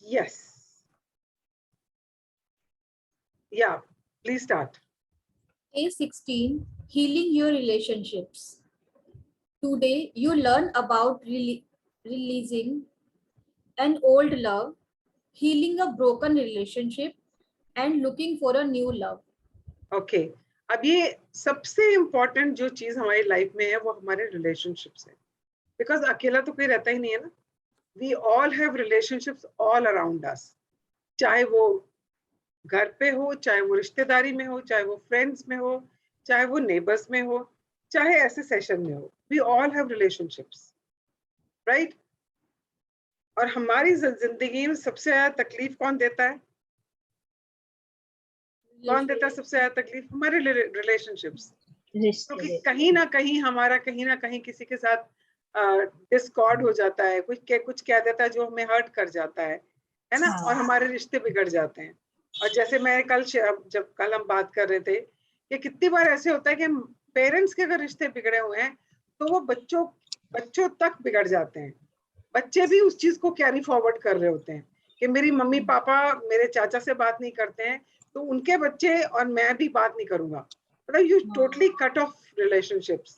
Yes. Yeah, please start. A16, healing your relationships. Today, you learn about releasing an old love, healing a broken relationship, and looking for a new love. Okay अब ये सबसे important जो चीज हमारी life में है वो हमारे रिलेशनशिप्स है, बिकॉज अकेला तो कोई रहता ही नहीं है ना. We all have relationships all around us, चाहे वो घर पे हो, चाहे वो रिश्तेदारी में हो, चाहे वो फ्रेंड्स में हो, चाहे वो नेबर्स में हो, चाहे ऐसे सेशन में हो. We all have relationships, right? और हमारी जिंदगी में सबसे ज्यादा तकलीफ कौन देता है? कौन देता है सबसे ज्यादा तकलीफ? हमारे रिलेशनशिप्स. क्योंकि कहीं ना कहीं किसी के साथ डिस्कॉर्ड हो जाता है, कुछ कह देता है जो हमें हर्ट कर जाता है ना. और हमारे रिश्ते बिगड़ जाते हैं. और जैसे मैं कल हम बात कर रहे थे कि कितनी बार ऐसे होता है कि पेरेंट्स के अगर रिश्ते बिगड़े हुए हैं तो वो बच्चों तक बिगड़ जाते हैं. बच्चे भी उस चीज को कैरी फॉरवर्ड कर रहे होते हैं कि मेरी मम्मी पापा मेरे चाचा से बात नहीं करते हैं तो उनके बच्चे और मैं भी बात नहीं करूंगा. मतलब you totally cut off relationships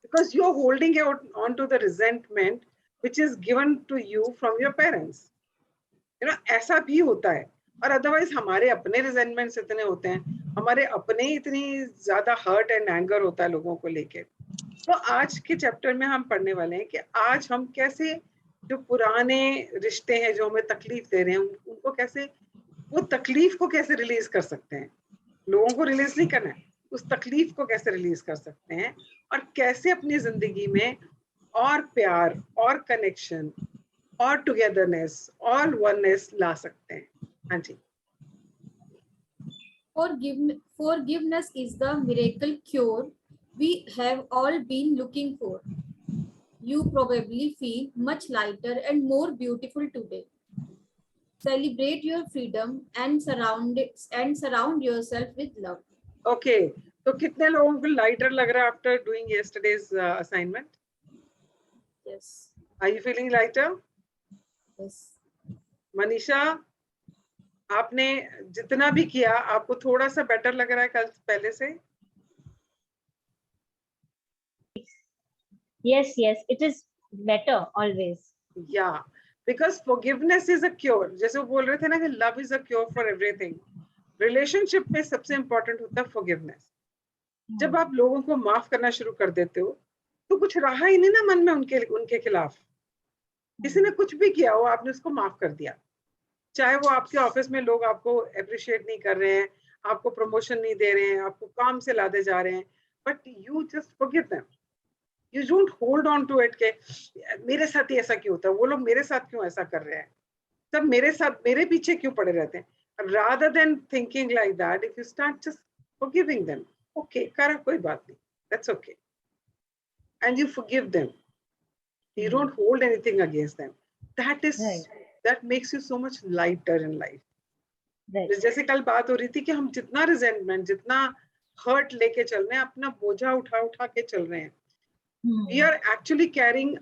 because you're holding on to the resentment which is given to you from your parents. ऐसा भी होता है. और अदरवाइज हमारे अपने रिजेंटमेंट्स इतने होते हैं, हमारे अपने इतनी ज्यादा हर्ट एंड एंगर होता है लोगों को लेके. तो आज के चैप्टर में हम पढ़ने वाले हैं कि आज हम कैसे जो पुराने रिश्ते हैं जो हमें तकलीफ दे रहे हैं उनको कैसे, वो तकलीफ को कैसे रिलीज कर सकते हैं. लोगों को रिलीज नहीं करना है, उस तकलीफ को कैसे रिलीज कर सकते हैं और कैसे अपनी जिंदगी में और प्यार और कनेक्शन और टुगेदरनेस और वननेस ला सकते हैं. हाँ जी. Forgiveness is the miracle cure we have all been looking for. You probably feel much lighter and more beautiful today. Celebrate your freedom and surround yourself with love. Okay तो कितने लोगों को lighter लग रहा है after doing yesterday's assignment? Yes. Are you feeling lighter? Yes. Manisha, आपने जितना भी किया आपको थोड़ा सा बेटर लग रहा है कल पहले से? Yes, it is better always. Yeah, because forgiveness is a cure. जैसे वो बोल रहे थे ना कि love is a cure for everything. Relationship में सबसे इंपॉर्टेंट होता है forgiveness. जब आप लोगों को माफ करना शुरू कर देते हो तो कुछ रहा ही नहीं ना मन में उनके खिलाफ. किसी ने कुछ भी किया हो आपने उसको माफ कर दिया, चाहे वो आपके ऑफिस में लोग आपको अप्रिशिएट नहीं कर रहे हैं, आपको प्रमोशन नहीं दे रहे हैं, आपको काम से लादे जा रहे हैं, but you just forgive them. You don't hold on to it के मेरे साथ ही ऐसा क्यों होता है, वो लोग मेरे साथ क्यों ऐसा कर रहे हैं, सब मेरे साथ मेरे पीछे क्यों पड़े रहते हैं. rather than thinking like that, if you start just forgiving them, okay करा कोई बात नहीं, that's okay, and you forgive them, you don't hold anything against them, that is right. That makes you so much lighter in life. right. जैसे कल बात हो रही थी कि हम जितना रिजेंटमेंट जितना हर्ट लेके चल रहे हैं, अपना बोझा उठा के चल रहे हैं, we are actually carrying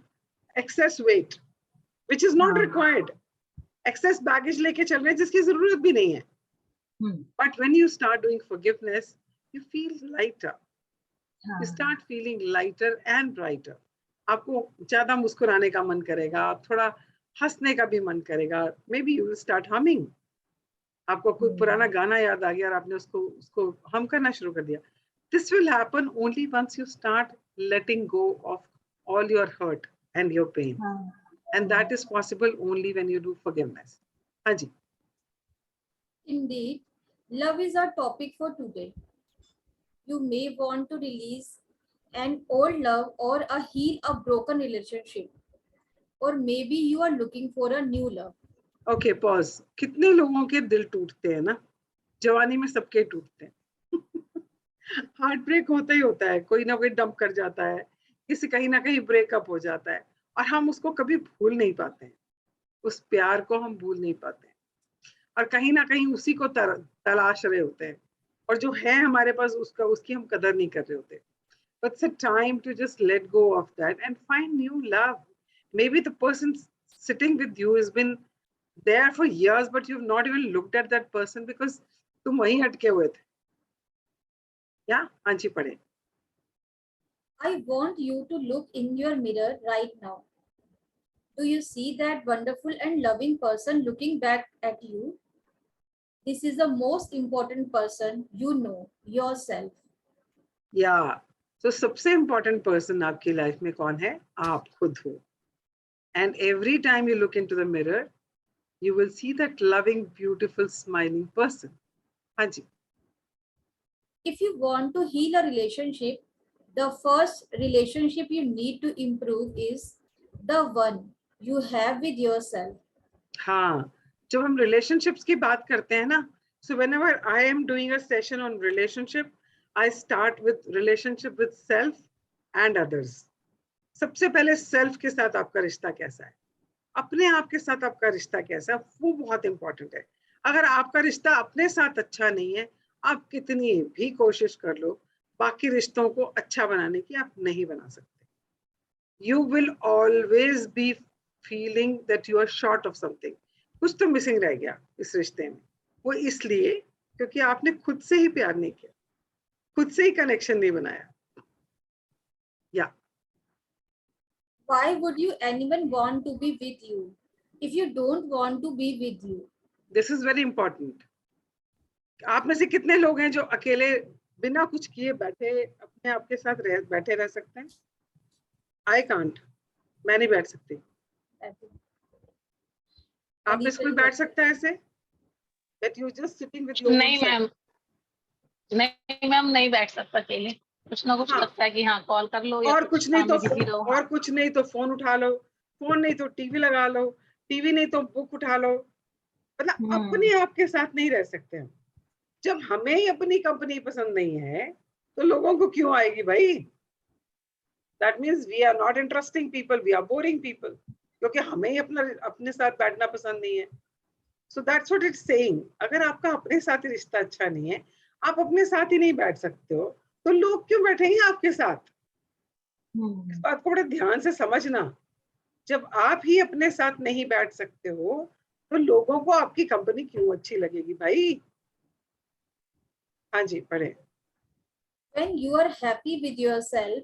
excess weight which is not required. excess baggage लेके चल रहे हैं जिसकी जरूरत भी नहीं है. but when you start doing forgiveness you feel lighter. you start feeling lighter and brighter. आपको ज्यादा मुस्कुराने का मन करेगा, थोड़ा हंसने का भी मन करेगा. maybe you will start humming. आपको कोई पुराना गाना याद आ गया और आपने उसको हम करना शुरू कर दिया. this will happen only once you start letting go of all your hurt and your pain. And that is possible only when you do forgiveness. हाँ जी. Indeed, love is our topic for today. You may want to release an old love or heal a broken relationship, or maybe you are looking for a new love. Okay, pause. कितने लोगों के दिल टूटते हैं ना, जवानी में सबके टूटते हैं. हार्ट ब्रेक होता ही होता है, कोई ना कोई डंप कर जाता है, किसी कहीं ना कहीं ब्रेकअप हो जाता है और हम उसको कभी भूल नहीं पाते हैं, उस प्यार को हम भूल नहीं पाते हैं और कहीं ना कहीं उसी को तलाश रहे होते हैं और जो है हमारे पास उसकी हम कदर नहीं कर रहे होते. But it's a time to just let go of that and find new love. Maybe the person sitting with you has been there for years, but you've not even looked at that person because तुम वहीं अटके हुए थे. Yeah, हाँ जी पढ़े. I want you to look in your mirror right now. Do you see that wonderful and loving person looking back at you? This is the most important person you know, yourself. Yeah. So सबसे important person आपकी life में कौन है? आप खुद हो. And every time you look into the mirror, you will see that loving, beautiful, smiling person. हाँ जी. If you want to heal a relationship, the first relationship you need to improve is the one you have with yourself. हाँ, जब हम relationships की बात करते हैं ना, so whenever I am doing a session on relationship, I start with relationship with self and others. सबसे पहले self के साथ आपका रिश्ता कैसा है, अपने आप के साथ आपका रिश्ता कैसा है, वो बहुत important है. अगर आपका रिश्ता अपने साथ अच्छा नहीं है, आप कितनी भी कोशिश कर लो, बाकी रिश्तों को अच्छा बनाने की आप नहीं बना सकते. You will always be feeling that you are short of something. कुछ तो मिसिंग रह गया इस रिश्ते में. वो इसलिए क्योंकि आपने खुद से ही प्यार नहीं किया, खुद से ही कनेक्शन नहीं बनाया. या Why would you anyone want to be with you if you don't want to be with you? This is very important. आप में से कितने लोग हैं जो अकेले बिना कुछ किए बैठे अपने आप के साथ बैठे रह सकते हैं? I can't. मैं नहीं बैठ सकती. आप में से कोई बैठ सकता है ऐसे? That you just sitting with your own नहीं self? मैम, नहीं मैम, नहीं बैठ सकता अकेले. कुछ ना कुछ हाँ. लगता है कि हाँ कॉल कर लो या और कुछ नहीं तो बिजी रहो. और कुछ नहीं तो फोन उठा लो, फोन नहीं तो टीवी लगा लो, टीवी नहीं तो बुक उठा लो. मतलब अपने आप के साथ नहीं रह सकते हम. जब हमें ही अपनी कंपनी पसंद नहीं है तो लोगों को क्यों आएगी भाई? That means we are not interesting people, we are boring people, क्योंकि हमें ही अपने साथ बैठना पसंद नहीं है. So that's what it's saying. अगर आपका अपने साथ ही रिश्ता अच्छा नहीं है, आप अपने साथ ही नहीं बैठ सकते हो, तो लोग क्यों बैठेंगे आपके साथ? इस बात को बड़े ध्यान से समझना. जब आप ही अपने साथ नहीं बैठ सकते हो तो लोगों को आपकी कंपनी क्यों अच्छी लगेगी भाई? हाँ जी पढ़े. When you are happy with yourself,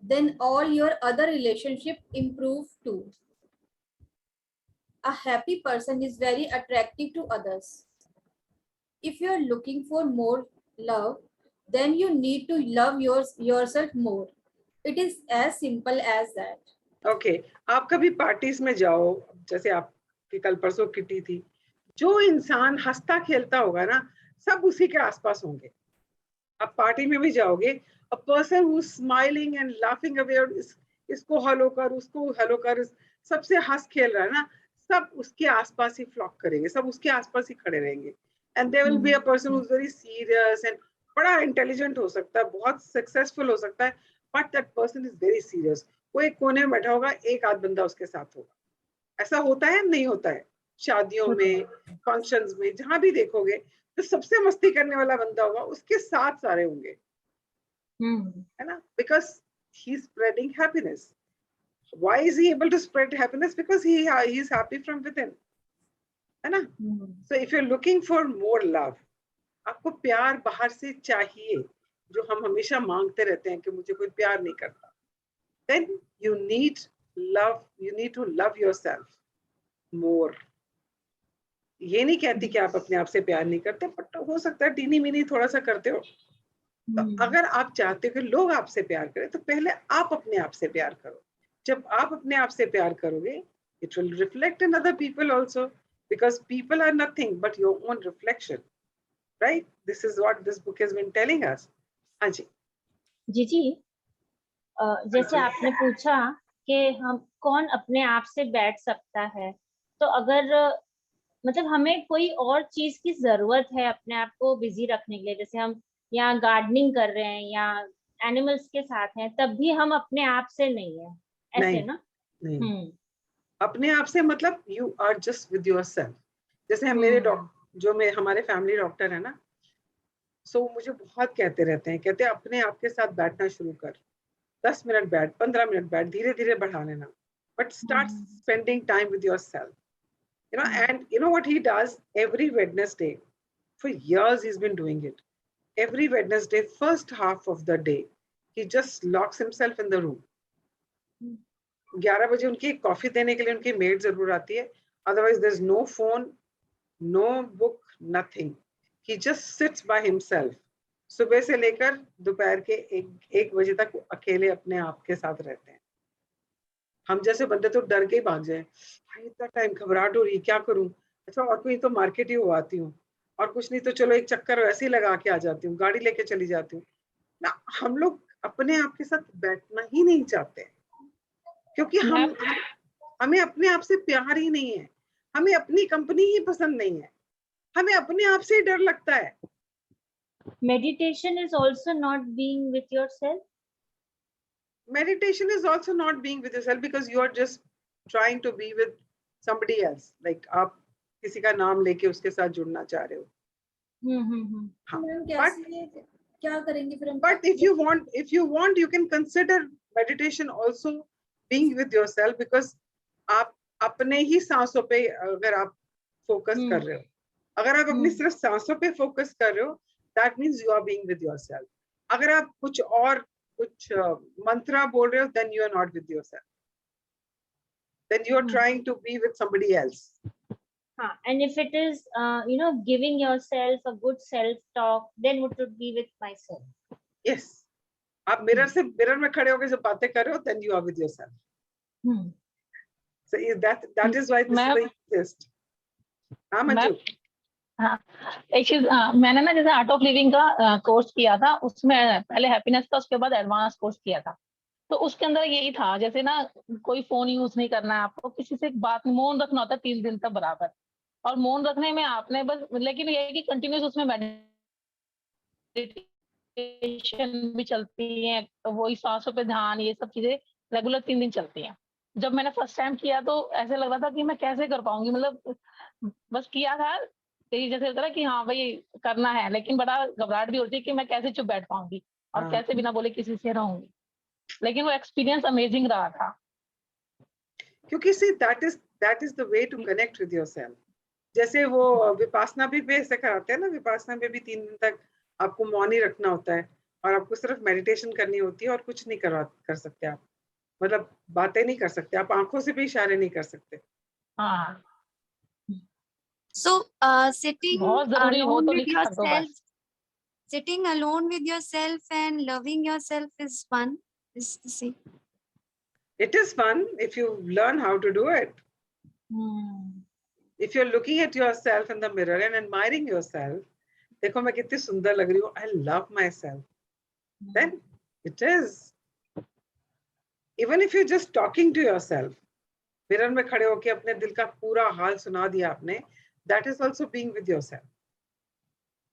then all your other relationships improve too. A happy person is very attractive to others. If you are looking for more love, then you need to love yourself more. It is as simple as that. Okay. आप कभी parties में जाओ, जैसे आपकी कल परसों kitty थी, जो इंसान हंसता खेलता होगा ना, सब उसी के आसपास होंगे. आप पार्टी में भी जाओगे, अ person who smiling and laughing away, इसको हेलो कर, उसको हेलो कर, सबसे हंस खेल रहा है ना, सब उसके आसपास ही फ्लॉक करेंगे, सब उसके आसपास ही खड़े रहेंगे. And there will be a person who is very serious and बड़ा इंटेलिजेंट हो सकता है, बहुत सक्सेसफुल हो सकता है, but that person is very serious. वो एक कोने में बैठा होगा, एक आध बंदा उसके साथ होगा. ऐसा होता है नहीं होता है? शादियों में, फंक्शंस में, जहां भी देखोगे तो सबसे मस्ती करने वाला बंदा होगा, उसके साथ सारे होंगे, है ना? Because he is spreading happiness. Why is he able to spread happiness? Because he is happy from within, है ना? So if you're looking for more love, आपको प्यार बाहर से चाहिए, जो हम हमेशा मांगते रहते हैं कि मुझे कोई प्यार नहीं करता, then you need love. You need to love yourself more. ये नहीं कहती कि आप अपने आप से प्यार नहीं करते, बट हो सकता है टीनी मीनी थोड़ा सा करते हो. तो अगर आप चाहते हो कि लोग आपसे प्यार करें, तो पहले आप अपने आप से प्यार करो. जब आप अपने आप से प्यार करोगे, it will reflect in other people also, because people are nothing but your own reflection, right? This is what this book has been telling us. हाँ जी. जी जैसे आपने पूछा कि हम कौन अपने आप से बैठ सकता है, तो अगर मतलब हमें कोई और चीज की जरूरत है अपने आप को बिजी रखने के लिए, जैसे हम यहाँ गार्डनिंग कर रहे हैं या एनिमल्स के साथ हैं, तब भी हम अपने आप से नहीं है, ऐसे नहीं, ना? नहीं. अपने आप से मतलब you are just with yourself. जैसे हम मेरे जो मैं हमारे फैमिली डॉक्टर है ना, सो मुझे बहुत कहते रहते हैं, कहते हैं अपने आप के साथ बैठना शुरू कर. 10 मिनट बैठ, 15 मिनट बैठ, धीरे धीरे बढ़ा लेना, but start spending time with yourself. You know, and you know what he does every Wednesday? For years he's been doing it. Every Wednesday, first half of the day, he just locks himself in the room. 11 बजे उनकी coffee देने के लिए उनकी made जरूर आती है. Otherwise, there's no phone, no book, nothing. He just sits by himself. सुबह से लेकर दोपहर के 1 बजे तक वो अकेले अपने आप के साथ रहते हैं. हम जैसे बंदे तो डर के ही भाग जाए. भाई इतना टाइम घबराहट हो रही, क्या करूं? अच्छा और कोई तो मार्केट ही हो आती हूँ, और कुछ नहीं तो चलो एक चक्कर वैसे ही लगा के आ जाती हूँ, गाड़ी लेके चली जाती हूँ ना. हम लोग अपने आप के साथ बैठना ही नहीं चाहते, क्योंकि हमें अपने आप से प्यार ही नहीं है, हमें अपनी कंपनी ही पसंद नहीं है, हमें अपने आप से ही डर लगता है. Meditation is also not being with yourself. Meditation is also not being with yourself because you are just trying to be with somebody else. Like आप किसी का नाम लेके उसके साथ जुड़ना चाह रहे हो. हाँ. मैम कैसे क्या करेंगे फिर हम? But if you want, you can consider meditation also being with yourself, because आप अपने ही सांसों पे अगर आप फोकस कर रहे हो, अगर आप अपनी सिर्फ सांसों पे फोकस कर रहे हो, that means you are being with yourself. अगर आप कुछ मंत्रा बोल रहे हो, then you are not with yourself. Then you are trying to be with somebody else. And if it is, giving yourself a good self-talk, then it would be with myself. Yes. आप mirror में खड़े होकर जब बातें कर रहे हो, then you are with yourself. So that is why this is the easiest. हाँ मंजू. हाँ, एक चीज मैंने ना जैसे आर्ट ऑफ लिविंग का कोर्स किया था, उसमें पहले हैप्पीनेस था, उसके बाद एडवांस कोर्स किया था. तो उसके अंदर यही था, जैसे ना कोई फोन यूज नहीं करना है आपको, किसी से बात मौन रखना होता है 30 दिन तक बराबर. और मौन रखने में आपने बस, लेकिन ये है कि कंटिन्यूस उसमें मेडिटेशन भी चलती है, तो वही सांसों पे ध्यान, ये सब चीजें रेगुलर 3 दिन चलती हैं. जब मैंने फर्स्ट टाइम किया तो ऐसे लग रहा था कि मैं कैसे कर पाऊंगी, मतलब बस किया था जैसे होता है कि हाँ भाई करना है, लेकिन बड़ा घबराहट भी होती है कि मैं कैसे चुप बैठ पाऊंगी और कैसे बिना बोले किसी से रहूंगी. लेकिन वो एक्सपीरियंस अमेजिंग रहा था. क्योंकि see that is the way to connect with yourself. जैसे वो विपासना भी ऐसे कराते हैं ना, विपासना में भी 3 दिन तक आपको मौन ही रखना होता है, और आपको सिर्फ मेडिटेशन करनी होती है, और कुछ नहीं कर सकते आप, मतलब बातें नहीं कर सकते आप, आंखों से भी इशारे नहीं कर सकते. हाँ. So sitting बहुत जरूरी हो alone तो with लिख कर दो yourself, बस. sitting alone with yourself and loving yourself is fun. Is the same. It is fun if you learn how to do it. If you're looking at yourself in the mirror and admiring yourself, देखो मैं कितनी सुंदर लग रही हूँ, I love myself. Then it is. Even if you're just talking to yourself, mirror में खड़े होके अपने दिल का पूरा हाल सुना दिया आपने, that is also being with yourself.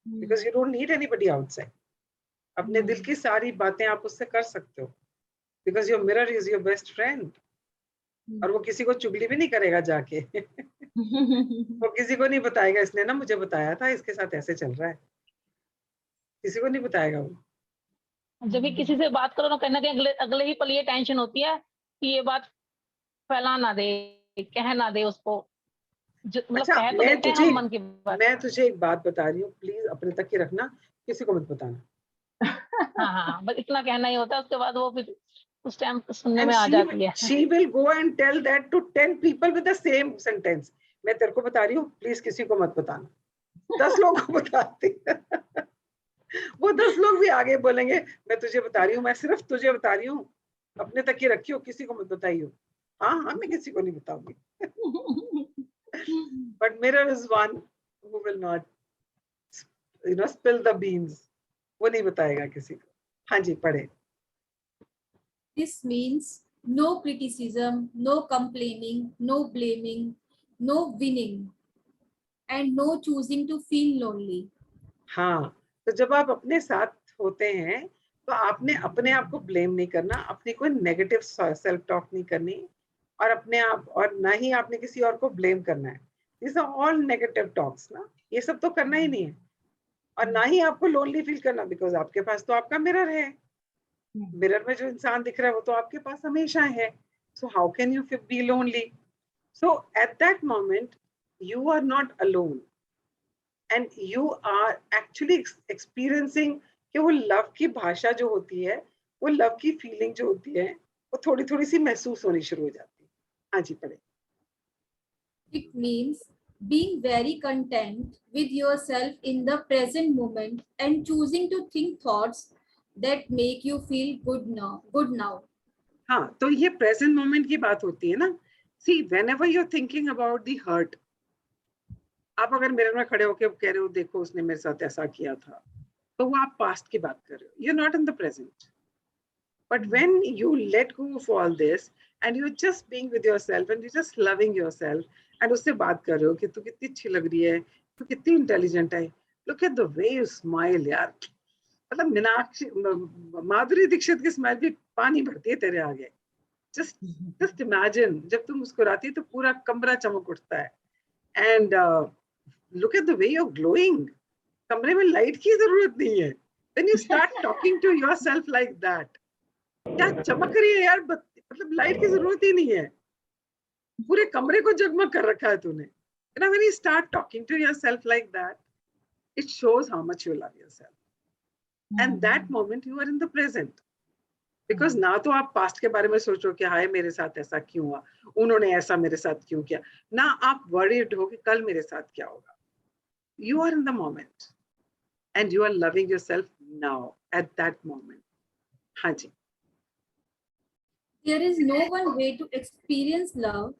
Because you don't need anybody outside. अपने दिल की सारी बातें आप उससे कर सकते हो. Because your mirror is your best friend. और वो किसी को चुगली भी नहीं करेगा जाके. वो किसी को नहीं बताएगा, इसने ना मुझे बताया था, इसके साथ ऐसे चल रहा है. किसी को नहीं बताएगा वो. जब भी किसी से बात करो ना, कहना कि अगले ही पल ये टेंशन होती है कि ये बात फैला ना दे, कह ना दे उसको. मतलब अच्छा, कह तो देते हैं हम मन की बात. मैं तुझे एक बात बता रही हूँ, प्लीज अपने तक ही रखना, किसी को मत बताना. हाँ, बस इतना कहना ही होता है, उसके बाद वो फिर उस टाइम सुनने में आ जाती है. She will go and tell that to 10 people with the same sentence. मैं तेरे को बता रही हूँ, प्लीज किसी को मत बताना. 10 लोगों को बताती है. वो 10 लोग भी आगे बोलेंगे, मैं तुझे बता रही हूँ, मैं सिर्फ तुझे बता रही हूँ, अपने तक ही रखियो, किसी को मत बताइयो. हाँ, मैं किसी को नहीं बताऊंगी. But mirror is one who will not, spill the beans. वो नहीं बताएगा किसी को. हाँ जी, पढ़े. This means no criticism, no complaining, no blaming, no winning, and no choosing to feel lonely. हाँ, तो जब आप अपने साथ होते हैं, तो आपने अपने आप को ब्लेम नहीं करना, अपनी कोई नेगेटिव सेल्फ टॉक नहीं करनी, और अपने आप, और ना ही आपने किसी और को ब्लेम करना है. These are all negative talks ना, ये सब तो करना ही नहीं है. और ना ही आपको लोनली फील करना, बिकॉज आपके पास तो आपका मिरर है. मिरर में जो इंसान दिख रहा है वो तो आपके पास हमेशा है. So how can you be lonely? So at that moment, you are not alone and you are actually experiencing कि वो लव की भाषा जो होती है, वो लव की फीलिंग जो होती है, वो थोड़ी थोड़ी सी महसूस होनी शुरू हो जाती है. हाँ जी, पढ़े. It means being very content with yourself in the present moment and choosing to think thoughts that make you feel good now. हाँ, तो ये प्रेजेंट मोमेंट की बात होती है ना. See whenever you are thinking about the hurt, आप अगर मिरर में खड़े होकर कह रहे हो देखो उसने मेरे साथ ऐसा किया था, तो वो आप पास्ट की बात कर रहे हो. You are not in the present. But when you let go of all this and you are just being with yourself and you just loving yourself and उससे बात कर रहे हो कि तू कितनी अच्छी लग रही है, तू कितनी इंटेलिजेंट है, look at the way you smile यार. मतलब मीनाक्षी माधुरी दीक्षित की स्माइल भी पानी भरती है तेरे आगे. जस्ट इमेजिन जब तुम मुस्कुराती है तो पूरा कमरा चमक उठता है. And look at the way you are glowing. कमरे में लाइट की जरूरत नहीं है. When you start talking to yourself like that, क्या चमक रही है यार, मतलब लाइट की जरूरत ही नहीं है, पूरे कमरे को जगमग कर रखा है तूने. You know, when you start talking to yourself like that, it shows how much you love yourself. And that moment you are in the present. Because ना तो आप पास्ट के बारे में सोचो कि हाय मेरे साथ ऐसा क्यों हुआ, उन्होंने ऐसा मेरे साथ क्यों किया, ना आप worried हो कि कल मेरे साथ क्या होगा. You are in the moment and you are loving yourself now at that moment. हाँ जी. There is no one way to experience love,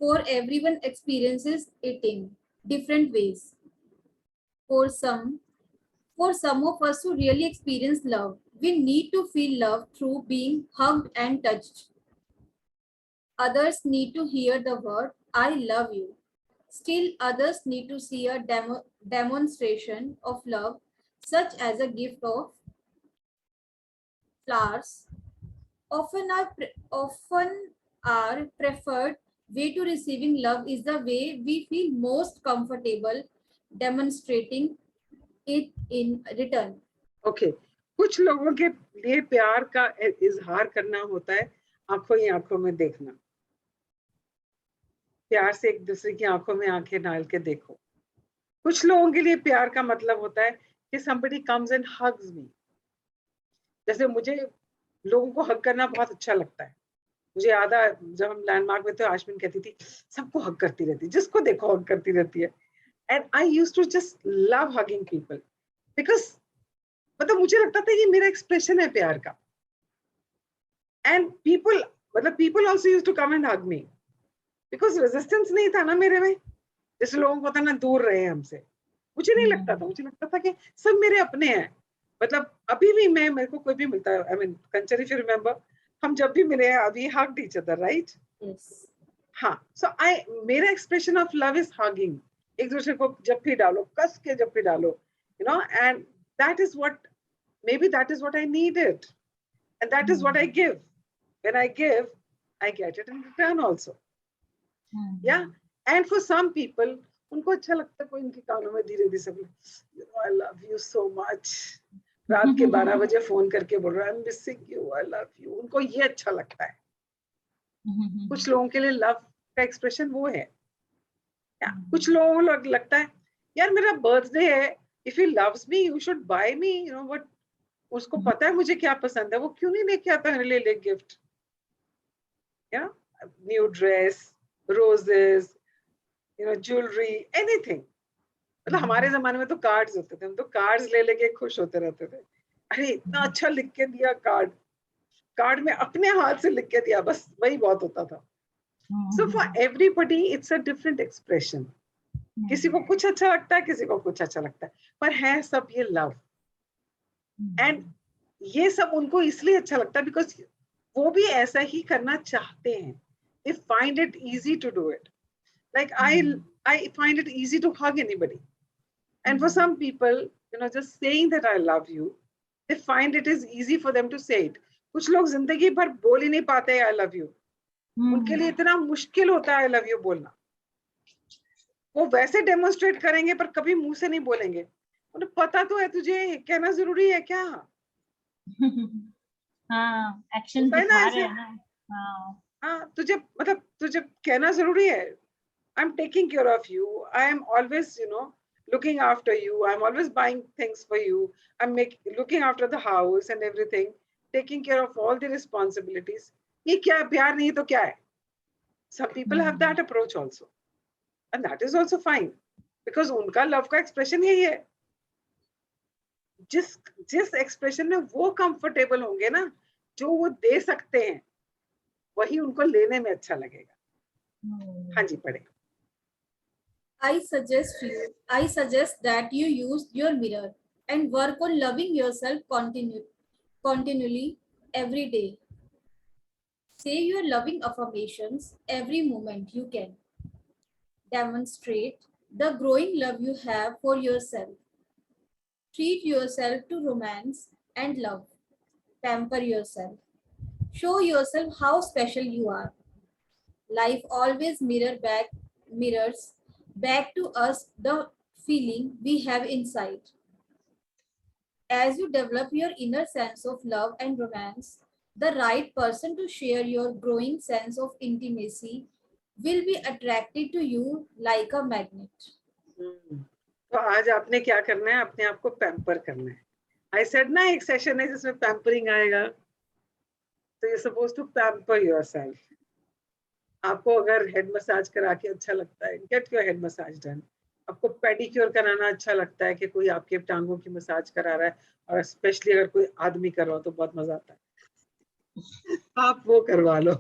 for everyone experiences it in different ways. For some of us who really experience love, we need to feel love through being hugged and touched. Others need to hear the word, I love you. Still others need to see a demonstration of love, such as a gift of flowers. Often our preferred way to receiving love is the way we feel most comfortable demonstrating it in return. Okay. कुछ लोगों के लिए प्यार का इजहार करना होता है आंखों ही आंखों में देखना. प्यार से एक दूसरे की आंखों में आंखें डाल के देखो. कुछ लोगों के लिए प्यार का मतलब होता है कि somebody comes and hugs me. जैसे मुझे लोगों को हग करना बहुत अच्छा लगता है. मुझे याद है जब हम लैंडमार्क में थे, आशमिन कहती थी सबको हग करती रहती, जिसको देखो हग करती रहती है. And I used to just love hugging people because मतलब मुझे लगता था ये मेरा एक्सप्रेशन है प्यार का. And people also used to come and hug me because resistance नहीं था ना मेरे में. जैसे लोगों को था ना दूर रहे हमसे, मुझे नहीं लगता था. मुझे लगता था कि सब मेरे अपने हैं. मतलब अभी भी मेरे को कोई भी मिलता है, I mean, Kanchar, if you remember, हम जब भी मिले हैं अभी hugged each other, right? Yes. हाँ, so मेरा expression of love is hugging. एक दूसरे को जप्पी डालो, कस के जप्पी डालो, you know, and that is what I needed, and that is what I give. When I give, I get it in return also. Yeah, and for some people, उनको अच्छा लगता है कोई इनके कानों में धीरे धीरे सब, you know, I love you so much. रात के 12 बजे फोन करके बोल रहा है I'm missing you, I love you. उनको ये अच्छा लगता है. कुछ लोगों के लिए लव का एक्सप्रेशन वो है. कुछ लोगों को लगता है यार मेरा बर्थडे है, if he loves me you should buy me, you know what, उसको पता है मुझे क्या पसंद है, वो क्यों नहीं लेके आता मेरे लिए गिफ्ट. या new dress, roses, you know, jewelry, anything. मतलब हमारे जमाने में तो कार्ड्स होते थे, हम तो कार्ड्स ले लेके खुश होते रहते थे. अरे इतना अच्छा लिख के दिया कार्ड में अपने हाथ से लिख के दिया, बस वही बहुत होता था. So for everybody it's a different expression. किसी को कुछ अच्छा लगता है, किसी को कुछ अच्छा लगता है, पर है सब ये लव. एंड ये सब उनको इसलिए अच्छा लगता है बिकॉज वो भी ऐसा ही करना चाहते हैं. They find it easy to do it. Like I find it easy to hug anybody. And for some people, you know, just saying that I love you, they find it is easy for them to say it. कुछ लोग जिंदगी भर बोल ही नहीं पाते I love you. उनके लिए इतना मुश्किल होता है I love you बोलना. वो वैसे डेमोन्स्ट्रेट करेंगे पर कभी मुंह से नहीं बोलेंगे. उन्हें पता तो है तुझे कहना जरूरी है क्या. हाँ, एक्शन दिखा रहे हैं ना. हाँ, तुझे कहना जरूरी है I'm taking care of you. I am always, looking after you. I'm always buying things for you. Looking after the house and everything, taking care of all the responsibilities. ये क्या है? प्यार नहीं तो क्या है? Some people have that approach also, and that is also fine, because उनका love का expression यही है. जिस expression में वो comfortable होंगे ना, जो वो दे सकते हैं, वही उनको लेने में अच्छा लगेगा. हाँ जी, पढ़े. I suggest that you use your mirror and work on loving yourself continually every day. Say your loving affirmations every moment you can. Demonstrate the growing love you have for yourself. Treat yourself to romance and love. Pamper yourself. Show yourself how special you are. Life always mirrors back to us the feeling we have inside. As you develop your inner sense of love and romance, the right person to share your growing sense of intimacy will be attracted to you like a magnet. तो आज आपने क्या करना है? अपने आप को pamper करना है. I said ना, एक सेशन है जिसमें पैम्परिंग आएगा. तो you're supposed to pamper yourself. आपको अगर हेड मसाज करा के अच्छा लगता है, get your head massage done. आपको पेडिक्योर कराना अच्छा लगता है कि कोई आपके टांगों की मसाज करा रहा है, और स्पेशली अगर कोई आदमी कर रहा हो तो बहुत मजा आता है. आप वो करवा लो.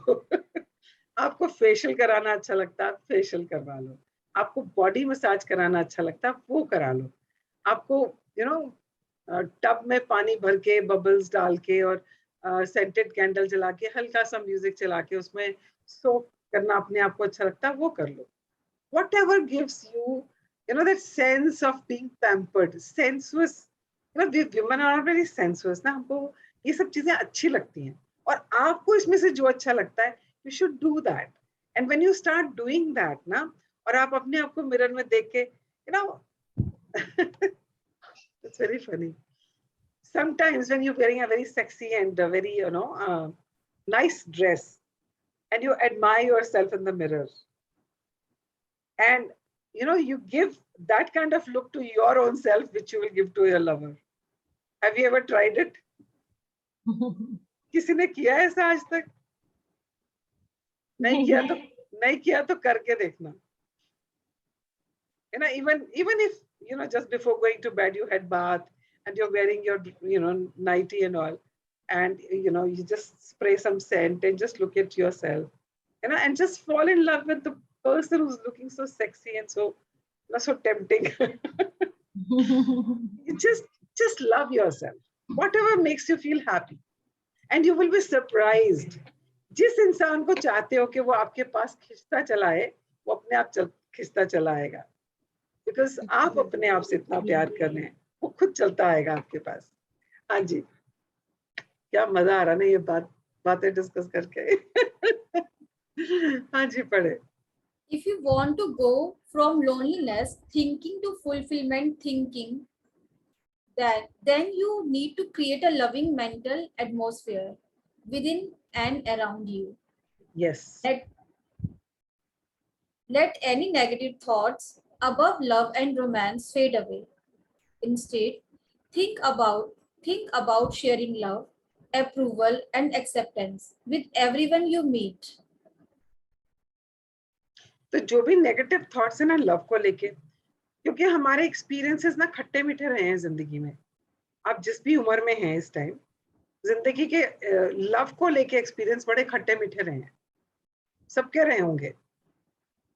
आपको फेशियल कराना अच्छा लगता है, फेशियल करवा लो. आपको बॉडी मसाज कराना अच्छा लगता है, वो करा लो. आपको टब में पानी भर के बबल्स डाल के और सेंटेड कैंडल जला के हल्का सा म्यूजिक चला के उसमें सोक करना अपने आप को अच्छा लगता है, वो कर लो. Whatever gives you, that sense of being pampered, sensuous. We women are very sensuous ना, हमको ये सब चीजें अच्छी लगती हैं, और आपको इसमें से जो अच्छा लगता है, you should do that. And when you start doing that ना, और आप अपने आप को मिरर में देख के, it's very funny. Sometimes when you're wearing a very sexy and a very, nice dress, and you admire yourself in the mirror, and you give that kind of look to your own self, which you will give to your lover. Have you ever tried it? किसी ने किया है ऐसा आज तक? नहीं किया तो करके देखना. Even if just before going to bed you had bath and you're wearing your nightie and all, and you just spray some scent and just look at yourself, and just fall in love with the person who's looking so sexy and so tempting. You just love yourself, whatever makes you feel happy, and you will be surprised. जिस इंसान को चाहते हो कि वो आपके पास खिंचता चला है, वो अपने आप खिंचता चला आएगा, because आप अपने आप से इतना प्यार कर रहे हैं, वो खुद चलता आएगा आपके पास. हाँ जी, क्या मजा आ रहा ना ये बातें डिस्कस करके. हाँ जी, पढ़े. If you want to go from loneliness thinking to fulfillment thinking, then you need to create a loving mental atmosphere within and around you. Yes. Let any negative thoughts above love and romance fade away. Instead, think about sharing love, approval, and acceptance with everyone you meet. तो जो भी negative thoughts है ना love को लेके, क्योंकि हमारे experiences ना खट्टे मीठे रहे हैं जिंदगी में. आप जिस भी उम्र में हैं इस टाइम, जिंदगी के लव को लेके एक्सपीरियंस बड़े खट्टे मीठे रहे हैं, सबके रहे होंगे.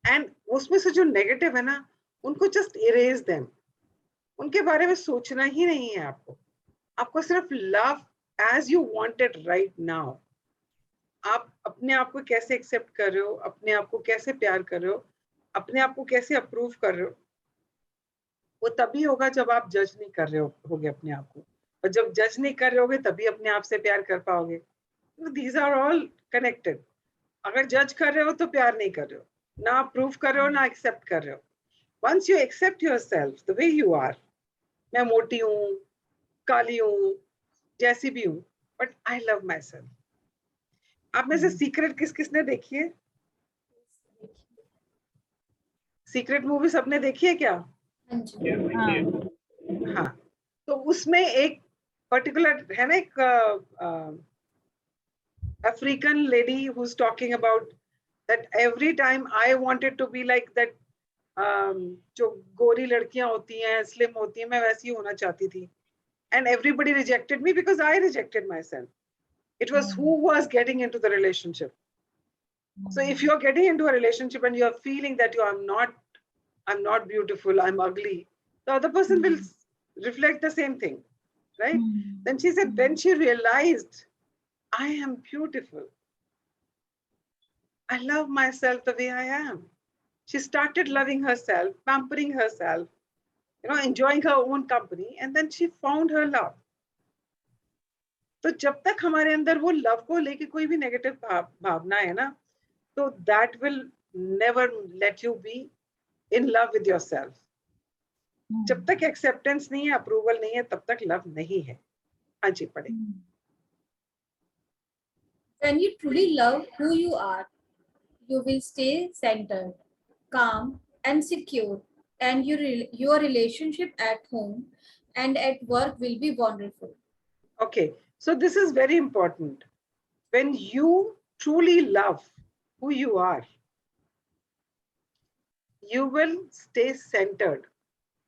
एंड उसमें से जो नेगेटिव है ना, उनको जस्ट इरेज देम. उनके बारे में सोचना ही नहीं है आपको सिर्फ love as you want it right now. आप अपने आप को कैसे एक्सेप्ट कर रहे हो, अपने आप को कैसे प्यार कर रहे हो, अपने आप को कैसे अप्रूव कर रहे हो, वो तभी होगा जब आप जज नहीं कर रहे होगे अपने आप को. और जब जज नहीं कर रहे होगे तभी अपने आप से प्यार कर पाओगे. These are all connected. अगर जज कर रहे हो तो प्यार नहीं कर रहे हो, ना अप्रूव कर रहे हो, ना एक्सेप्ट कर रहे हो. Once you accept yourself the way you are, मैं मोटी हूँ, काली हूँ, जैसी भी हूँ, but I love myself. आप में से सीक्रेट किसने देखी है? सीक्रेट मूवी सबने देखी है क्या? हाँ जी। हाँ हाँ, तो उसमें एक पर्टिकुलर है ना, एक African lady who is talking about that every time I wanted to be like that, जो गोरी लड़कियां होती हैं, स्लिम होती हैं, मैं वैसी होना चाहती थी. And everybody rejected me because I rejected myself. It was who was getting into the relationship. So if you're getting into a relationship and you're feeling that I'm not beautiful, I'm ugly, the other person will reflect the same thing, right? Then she said, when she realized I am beautiful, I love myself the way I am. She started loving herself, pampering herself, enjoying her own company, and then she found her love. तो जब तक हमारे अंदर वो love को लेके कोई भी नेगेटिव भावना है ना, तो that will never let you be in love with yourself. जब तक एक्सेप्टेंस नहीं है, अप्रूवल नहीं है, तब तक लव नहीं है. हाँ जी, पढ़े. When you truly love who you are, you will stay centered, calm, and secure, and your relationship at home and at work will be wonderful. Okay, so this is very important. When you truly love who you are, you will stay centered.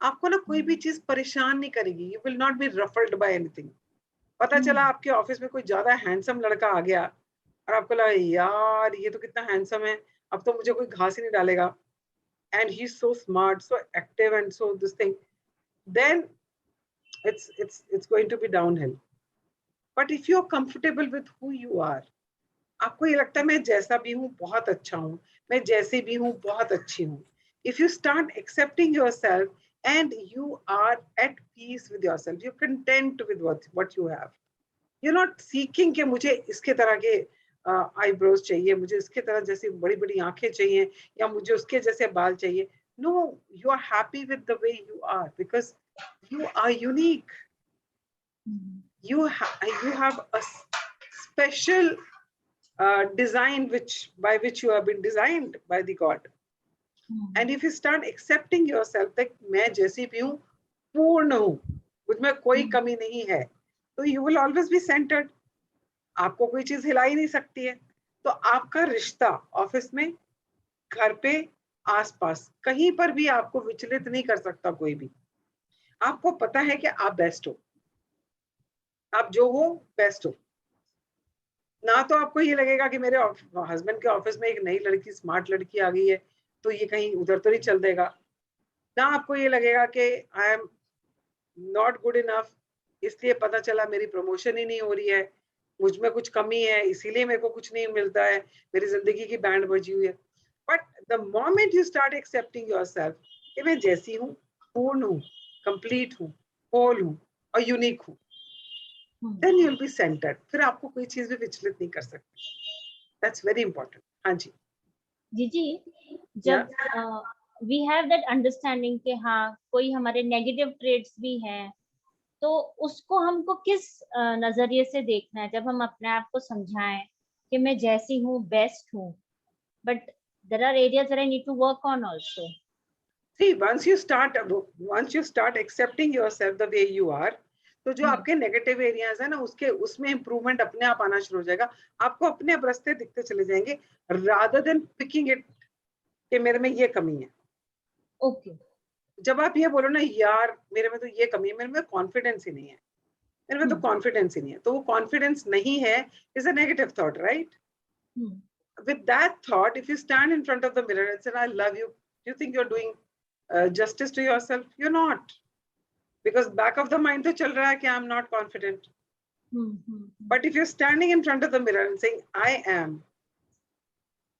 आपको ना कोई भी चीज परेशान नहीं करेगी. You will not be ruffled by anything. पता चला आपके ऑफिस में कोई ज्यादा हैंडसम लड़का आ गया और आपको लगा यार ये तो कितना हैंडसम है, अब तो मुझे कोई घास ही नहीं डालेगा, and he's so smart, so active, and so this thing, then it's going to be downhill. But if you're comfortable with who you are, आपको ये लगता है मैं जैसा भी हूँ बहुत अच्छा हूँ, मैं जैसी भी हूँ बहुत अच्छी हूँ. If you start accepting yourself and you are at peace with yourself, you're content with what you have. You're not seeking कि मुझे इसके तरह के आईब्रोज चाहिए, मुझे इसके तरह जैसी बड़ी बड़ी आंखें चाहिए, या मुझे उसके जैसे बाल चाहिए. No, you are happy with the way you are because you are unique. You have a special design by which you have been designed by the God. And if you start accepting yourself that मैं जैसी भी हूँ पूर्ण हूँ, मुझमें कोई कमी नहीं है, तो you will always be centered. आपको कोई चीज हिला ही नहीं सकती है. तो आपका रिश्ता ऑफिस में, घर पे, आसपास, कहीं पर भी आपको विचलित नहीं कर सकता कोई भी. आपको पता है कि आप बेस्ट हो, आप जो हो बेस्ट हो. ना तो आपको ये लगेगा कि मेरे हस्बैंड के ऑफिस में एक नई लड़की, स्मार्ट लड़की आ गई है, तो ये कहीं उधर तो नहीं चल देगा. ना आपको ये लगेगा कि I am not good enough, इसलिए पता चला मेरी प्रमोशन ही नहीं हो रही है, मुझ में कुछ कमी है, इसीलिए मेरे को कुछ नहीं मिलता है, मेरी जिंदगी की बैंड बजी हुई है. But the moment you start accepting yourself कि मैं जैसी हूँ, पूर्ण हूँ, कंप्लीट हूँ, होल हूँ और यूनिक हूँ, then you'll be centered. फिर आपको कोई चीज भी विचलित नहीं कर सकती. That's very important. हाँ जी. जी, जब we have that understanding कि हाँ कोई हमारे negative traits भी हैं, तो उसको हमको किस नजरिए से देखना है जब हम अपने आप को समझाएं कि मैं जैसी हूँ बेस्ट हूँ, but there are areas that I need to work on also. See, once you start accepting yourself the way you are, तो जो आपके नेगेटिव एरियाज है ना, उसमें इम्प्रूवमेंट अपने आप आना शुरू हो जाएगा. आपको अपने आप रास्ते दिखते चले जाएंगे, rather than picking it कि मेरे में ये कमी है. Okay. जब आप ये बोलो ना यार मेरे में तो ये कमी है, मेरे में कॉन्फिडेंस ही नहीं है, मेरे में तो कॉन्फिडेंस ही नहीं है, तो वो कॉन्फिडेंस नहीं है is a negative thought, right? With that thought, if you stand in front of the mirror and say, I love you, do you think you're doing justice to yourself? You're not. Because back of the mind to chal raha hai ki I'm not confident. But if you're standing in front of the mirror and saying, I am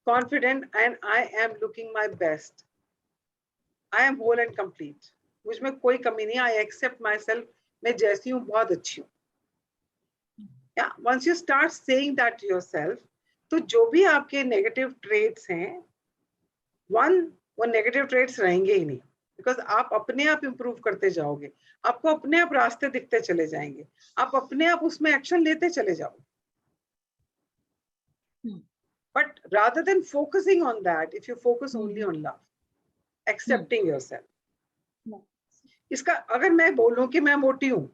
confident and I am looking my best, I am whole and complete, मुझ में कोई कमी नहीं, I accept myself, मैं जैसी हूँ बहुत अच्छी हूँ. Yeah, once you start saying that to yourself, तो जो भी आपके नेगेटिव ट्रेट्स हैं, वो नेगेटिव ट्रेट्स रहेंगे ही नहीं, बिकॉज आप अपने आप इंप्रूव करते जाओगे, आपको अपने आप रास्ते दिखते चले जाएंगे, आप अपने आप उसमें एक्शन लेते चले जाओगे. But rather than focusing on that, if you focus only on love, accepting yourself. इसका अगर मैं बोलूं कि मैं मोटी हूं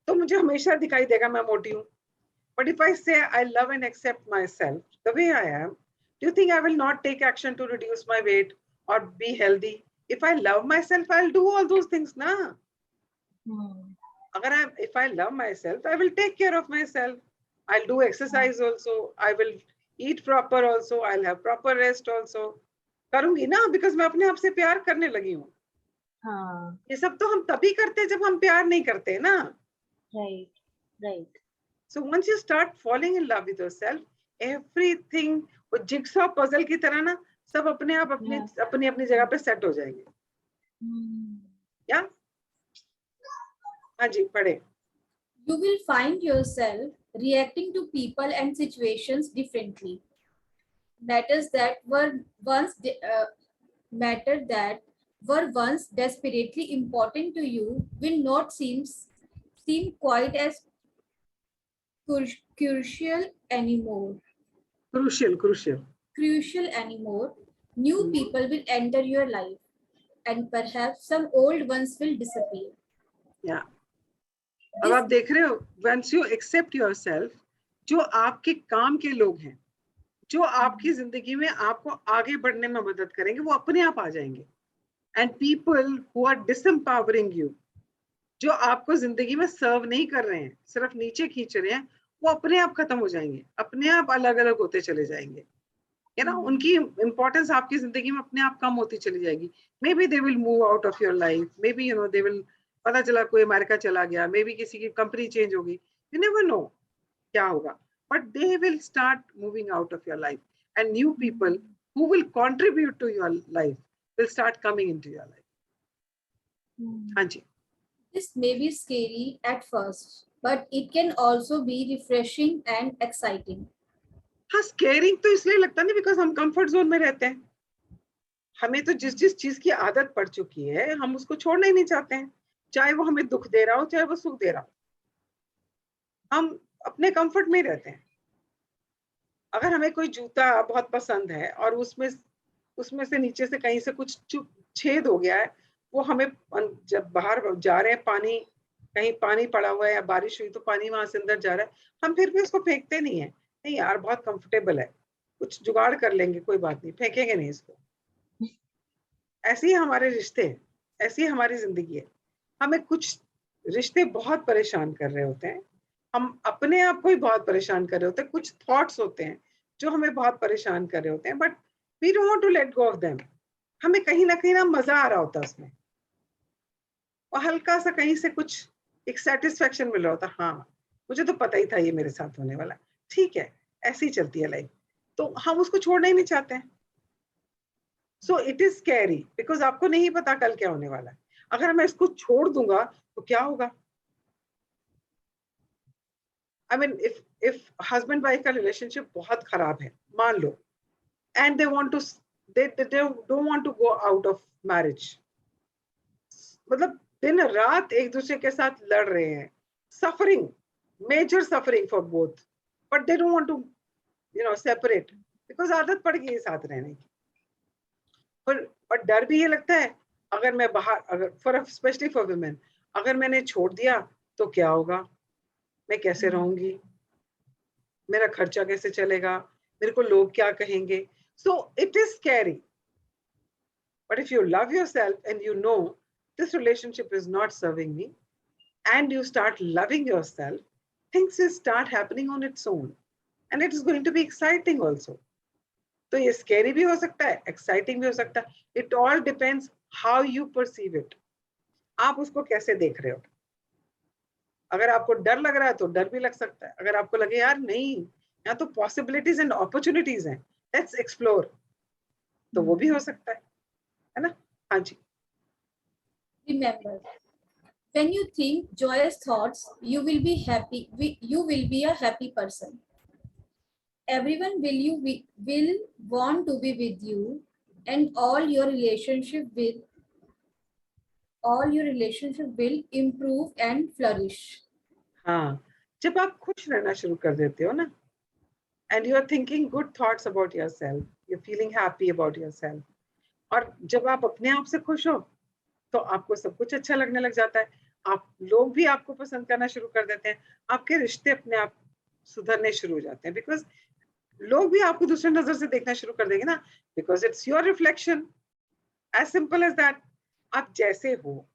तो मुझे हमेशा दिखाई देगा मैं मोटी हूं। But if I say I love and accept myself the way I am, do you think I will not take action to reduce my weight or be healthy? If I love myself, I'll do all those things, na? If I love myself, I will take care of myself. I'll do exercise also. I will eat proper also. I'll have proper rest also. करूंगी ना, because मैं अपने आप से प्यार करने लगी हूँ। हाँ, ये सब तो हम तभी करते हैं जब हम प्यार नहीं करते ना। right. So once you start falling in love with yourself, everything वो जिगसॉ पजल की तरह ना सब अपने आप अपनी अपनी जगह पे सेट हो जाएंगे। या हाँ जी, पढ़े। You will find yourself reacting to people and situations differently. Matters that were once desperately important to you will not seem quite as crucial anymore. Crucial anymore. New people will enter your life, and perhaps some old ones will disappear. Yeah. अब आप देख रहे हो, once you accept yourself, जो आपके काम के लोग हैं, जो आपकी जिंदगी में आपको आगे बढ़ने में मदद करेंगे, वो अपने आप आ जाएंगे। And people who are disempowering you, जो आपको जिंदगी में सर्व नहीं कर रहे हैं, सिर्फ नीचे खींच रहे हैं, वो अपने आप खत्म हो जाएंगे, अपने आप अलग अलग होते चले जाएंगे। है ना, उनकी इंपॉर्टेंस आपकी जिंदगी में अपने आप कम होती चली जाएगी। May be they will move out of your life, may be they will, पता चला कोई अमेरिका चला गया, मे बी किसी की कंपनी चेंज होगी, यू नेवर नो क्या होगा, but they will start moving out of your life and new people who will contribute to your life will start coming into your life. हाँ जी। This may be scary at first, but it can also be refreshing and exciting. हाँ, squaring तो इसलिए लगता नहीं because हम comfort zone में रहते हैं। हमें तो जिस चीज की आदत पड़ चुकी है हम उसको छोड़ना ही नहीं चाहते हैं, चाहे वो हमें दुख दे रहा हो चाहे वो सुख दे रहा हो, हम अपने कंफर्ट में ही रहते हैं। अगर हमें कोई जूता बहुत पसंद है और उसमें से नीचे से कहीं से कुछ छेद हो गया है, वो हमें जब बाहर जा रहे हैं, कहीं पानी पड़ा हुआ है या बारिश हुई तो पानी वहां से अंदर जा रहा है, हम फिर भी उसको फेंकते नहीं है, नहीं यार बहुत कंफर्टेबल है, कुछ जुगाड़ कर लेंगे, कोई बात नहीं, फेंकेंगे नहीं इसको। ऐसे ही हमारे रिश्ते हैं, ऐसी हमारी जिंदगी है। हमें कुछ रिश्ते बहुत परेशान कर रहे होते हैं, हम अपने आप को ही बहुत परेशान कर रहे होते हैं, कुछ थॉट्स होते हैं जो हमें बहुत परेशान कर रहे होते हैं, but we don't want to let go of them. हमें कहीं ना कहीं मजा आ रहा होता है उसमें, और हल्का सा कहीं से कुछ एक सेटिस्फेक्शन मिल रहा होता, हाँ मुझे तो पता ही था ये मेरे साथ होने वाला, ठीक है, ऐसी ही चलती है लाइफ, तो हम उसको छोड़ना ही नहीं चाहते हैं। So it is scary because आपको नहीं पता कल क्या होने वाला है। अगर मैं इसको छोड़ दूंगा तो क्या होगा? I mean if husband wife का रिलेशनशिप बहुत खराब है, मान लो, and they don't want to go out of marriage, मतलब दिन रात एक दूसरे के साथ लड़ रहे हैं, suffering, major suffering for both, but they don't want to separate because आदत पड़ गई है साथ रहने की। पर डर भी ये लगता है, अगर मैं बाहर, अगर स्पेशली फॉर वुमेन, अगर मैंने छोड़ दिया तो क्या होगा, मैं कैसे रहूंगी, मेरा खर्चा कैसे चलेगा, मेरे को लोग क्या कहेंगे। So it is scary, but if you love yourself and you know this relationship is not serving me and you start loving yourself, things will start happening on its own and it is going to be exciting also. तो ये scary भी हो सकता है, exciting भी हो सकता है, it all depends how you perceive it, आप उसको कैसे देख रहे हो। अगर आपको डर लग रहा है तो डर भी लग सकता है, अगर आपको लगे यार नहीं यहाँ तो possibilities and opportunities हैं, let's explore, तो वो भी हो सकता है ना। हाँ जी। Remember, when you think joyous thoughts, you will be happy. You will be a happy person. Everyone will want to be with you, and all your relationship will improve and flourish. हाँ, जब आप खुश रहना शुरू कर देते हो ना, and you are thinking good thoughts about yourself, you're feeling happy about yourself, और जब आप अपने आप से खुश हो तो आपको सब कुछ अच्छा लगने लग जाता है, आप लोग भी आपको पसंद करना शुरू कर देते हैं, आपके रिश्ते अपने आप सुधरने शुरू हो जाते हैं, बिकॉज लोग भी आपको दूसरे नजर से देखना शुरू कर देंगे ना, because it's your reflection, as simple as that. आप जैसे हो,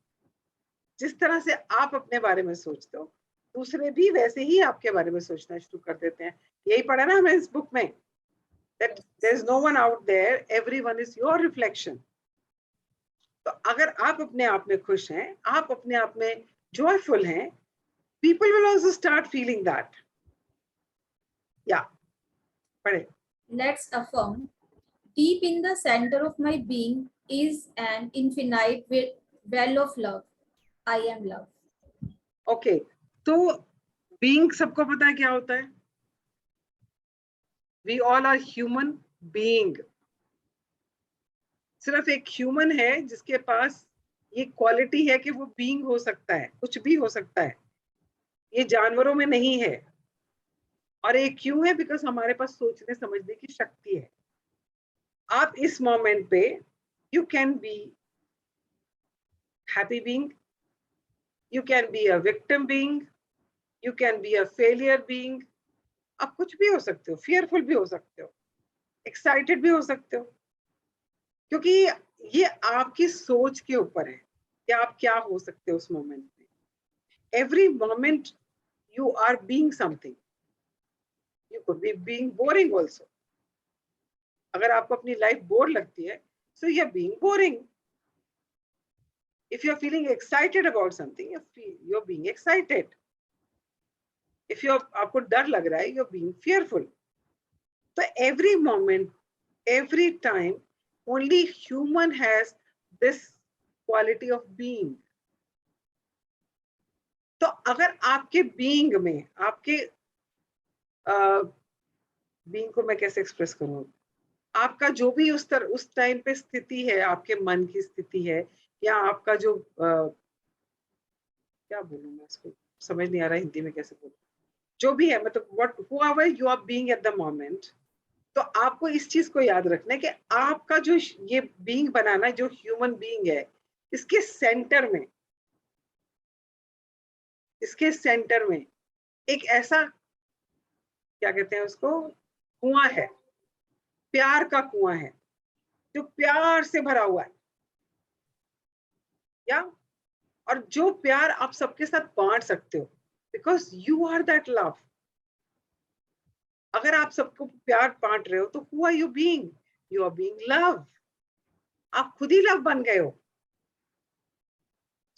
जिस तरह से आप अपने बारे में सोचते हो, दूसरे भी वैसे ही आपके बारे में सोचना शुरू कर देते हैं। यही पढ़ा ना हमें इस बुक में, that there is no one out there, everyone is your reflection। तो अगर आप अपने आप में खुश हैं, आप अपने आप में joyful हैं, people will also start feeling that। Yeah, पढ़े। Let's affirm. Deep in the center of my being is an infinite well of love. I am love. Okay, तो being सबको पता है क्या होता है? We all are human being। सिर्फ एक ह्यूमन है जिसके पास ये क्वालिटी है कि वो बीइंग हो सकता है, कुछ भी हो सकता है, ये जानवरों में नहीं है। और ये क्यों है? बिकॉज हमारे पास सोचने समझने की शक्ति है। आप इस मोमेंट पे you can be happy being, you can be a victim being, you can be a failure being. आप कुछ भी हो सकते हो, फियरफुल भी हो सकते हो, एक्साइटेड भी हो सकते हो, क्योंकि ये आपकी सोच के ऊपर है कि आप क्या हो सकते हो उस मोमेंट में। Every moment you are being something. You could be being boring also. अगर आपको अपनी लाइफ बोर लगती है, so you are being boring. If you are feeling excited about something, you are being excited. If you आपको डर लग रहा है, यू आर बीइंग फियरफुल। तो every moment, every time, only human has this quality of being। तो अगर आपके being में, आपके बीइंग को मैं कैसे एक्सप्रेस करूं, आपका जो भी उस टाइम पे स्थिति है, आपके मन की स्थिति है, या आपका जो क्या बोलूं मैं, इसको समझ नहीं आ रहा हिंदी में कैसे बोलूं, जो भी है, मतलब what whoever you are being at the moment, तो आपको इस चीज को याद रखना है कि आपका जो ये बीइंग बनाना, जो ह्यूमन बीइंग है, इसके सेंटर में, इसके सेंटर में एक ऐसा, क्या कहते हैं उसको, कुआं है, प्यार का कुआं है, जो प्यार से भरा हुआ है। या और जो प्यार आप सबके साथ बांट सकते हो, because you are that love. अगर आप सबको प्यार बांट रहे हो तो who are you being? You are being love. आप खुद ही लव बन गए हो।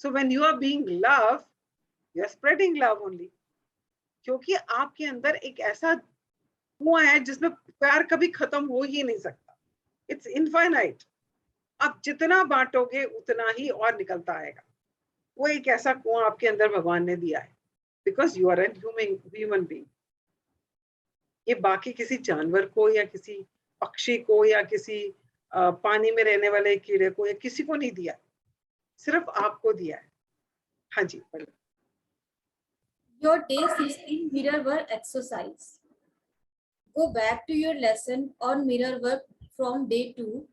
So when you are being love, you are spreading love only, क्योंकि आपके अंदर एक ऐसा कुआं है जिसमें प्यार कभी खत्म हो ही नहीं सकता। It's infinite. आप जितना बांटोगे उतना ही और निकलता आएगा। वो एक ऐसा कुआं आपके अंदर भगवान ने दिया है, because you are an human being. ये बाकी किसी जानवर को या किसी पक्षी को या किसी पानी में रहने वाले कीड़े को या किसी को नहीं दिया, सिर्फ आपको दिया है। हाँ जी, पढ़िए। Your day 16 mirror work exercise. Go back to your lesson on mirror work from day 2.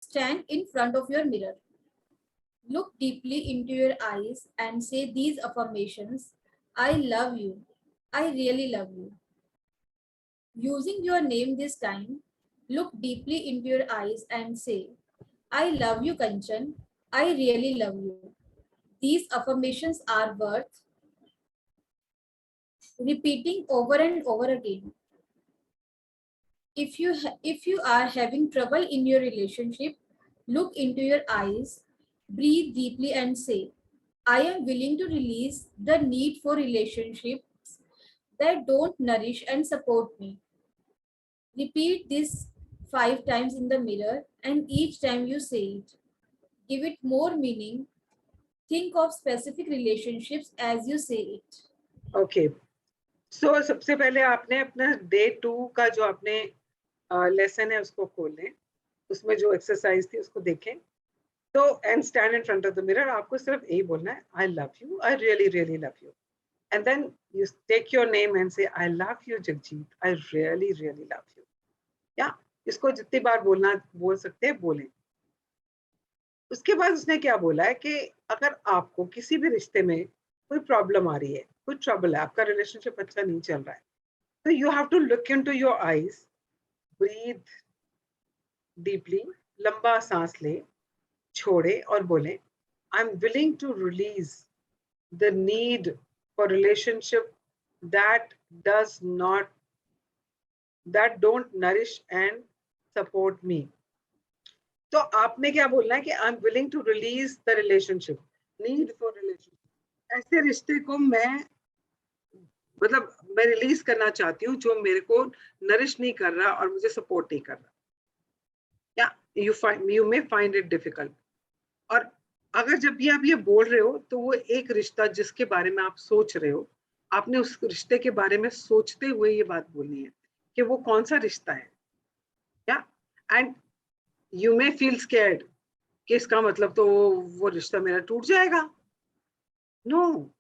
Stand in front of your mirror. Look deeply into your eyes and say these affirmations. I love you. I really love you. Using your name this time, look deeply into your eyes and say, I love you, Kanchan. I really love you. These affirmations are worth repeating over and over again. If you are having trouble in your relationship, look into your eyes, breathe deeply and say, I am willing to release the need for relationships that don't nourish and support me. Repeat this 5 times in the mirror, and each time you say it, give it more meaning. Think of specific relationships as you say it. Okay, so सबसे पहले आपने अपना day 2 का जो आपने lesson है उसको खोलें, उसमें जो एक्सरसाइज थी उसको देखें। तो and stand in front of the mirror, आपको सिर्फ यही बोलना है, I love you, I really really love you. And then you take your name and say, I love you Jagjit, I really really love you. या इसको जितनी बार बोल सकते हैं बोलें। उसके बाद उसने क्या बोला है कि अगर आपको किसी भी रिश्ते में कोई प्रॉब्लम आ रही है, कोई ट्रबल है, आपका रिलेशनशिप अच्छा नहीं चल रहा है, तो you have to look into your eyes, breathe deeply, लंबा सांस ले, छोड़े और बोले I am willing to release the need for relationship that does not that don't nourish and support me। तो आपने क्या बोलना है कि I am willing to release the relationship, need for relationship, ऐसे रिश्ते को मैं रिलीज करना चाहती हूँ जो मेरे को नरिश नहीं कर रहा और मुझे सपोर्ट नहीं कर रहा, या you may find it difficult. और अगर जब भी आप ये बोल रहे हो तो वो एक रिश्ता जिसके बारे में आप सोच रहे हो, आपने उस रिश्ते के बारे में सोचते हुए ये बात बोलनी है कि वो कौन सा रिश्ता है, या and you may feel scared कि इसका मतलब तो वो रिश्ता मेरा टूट जाएगा। No,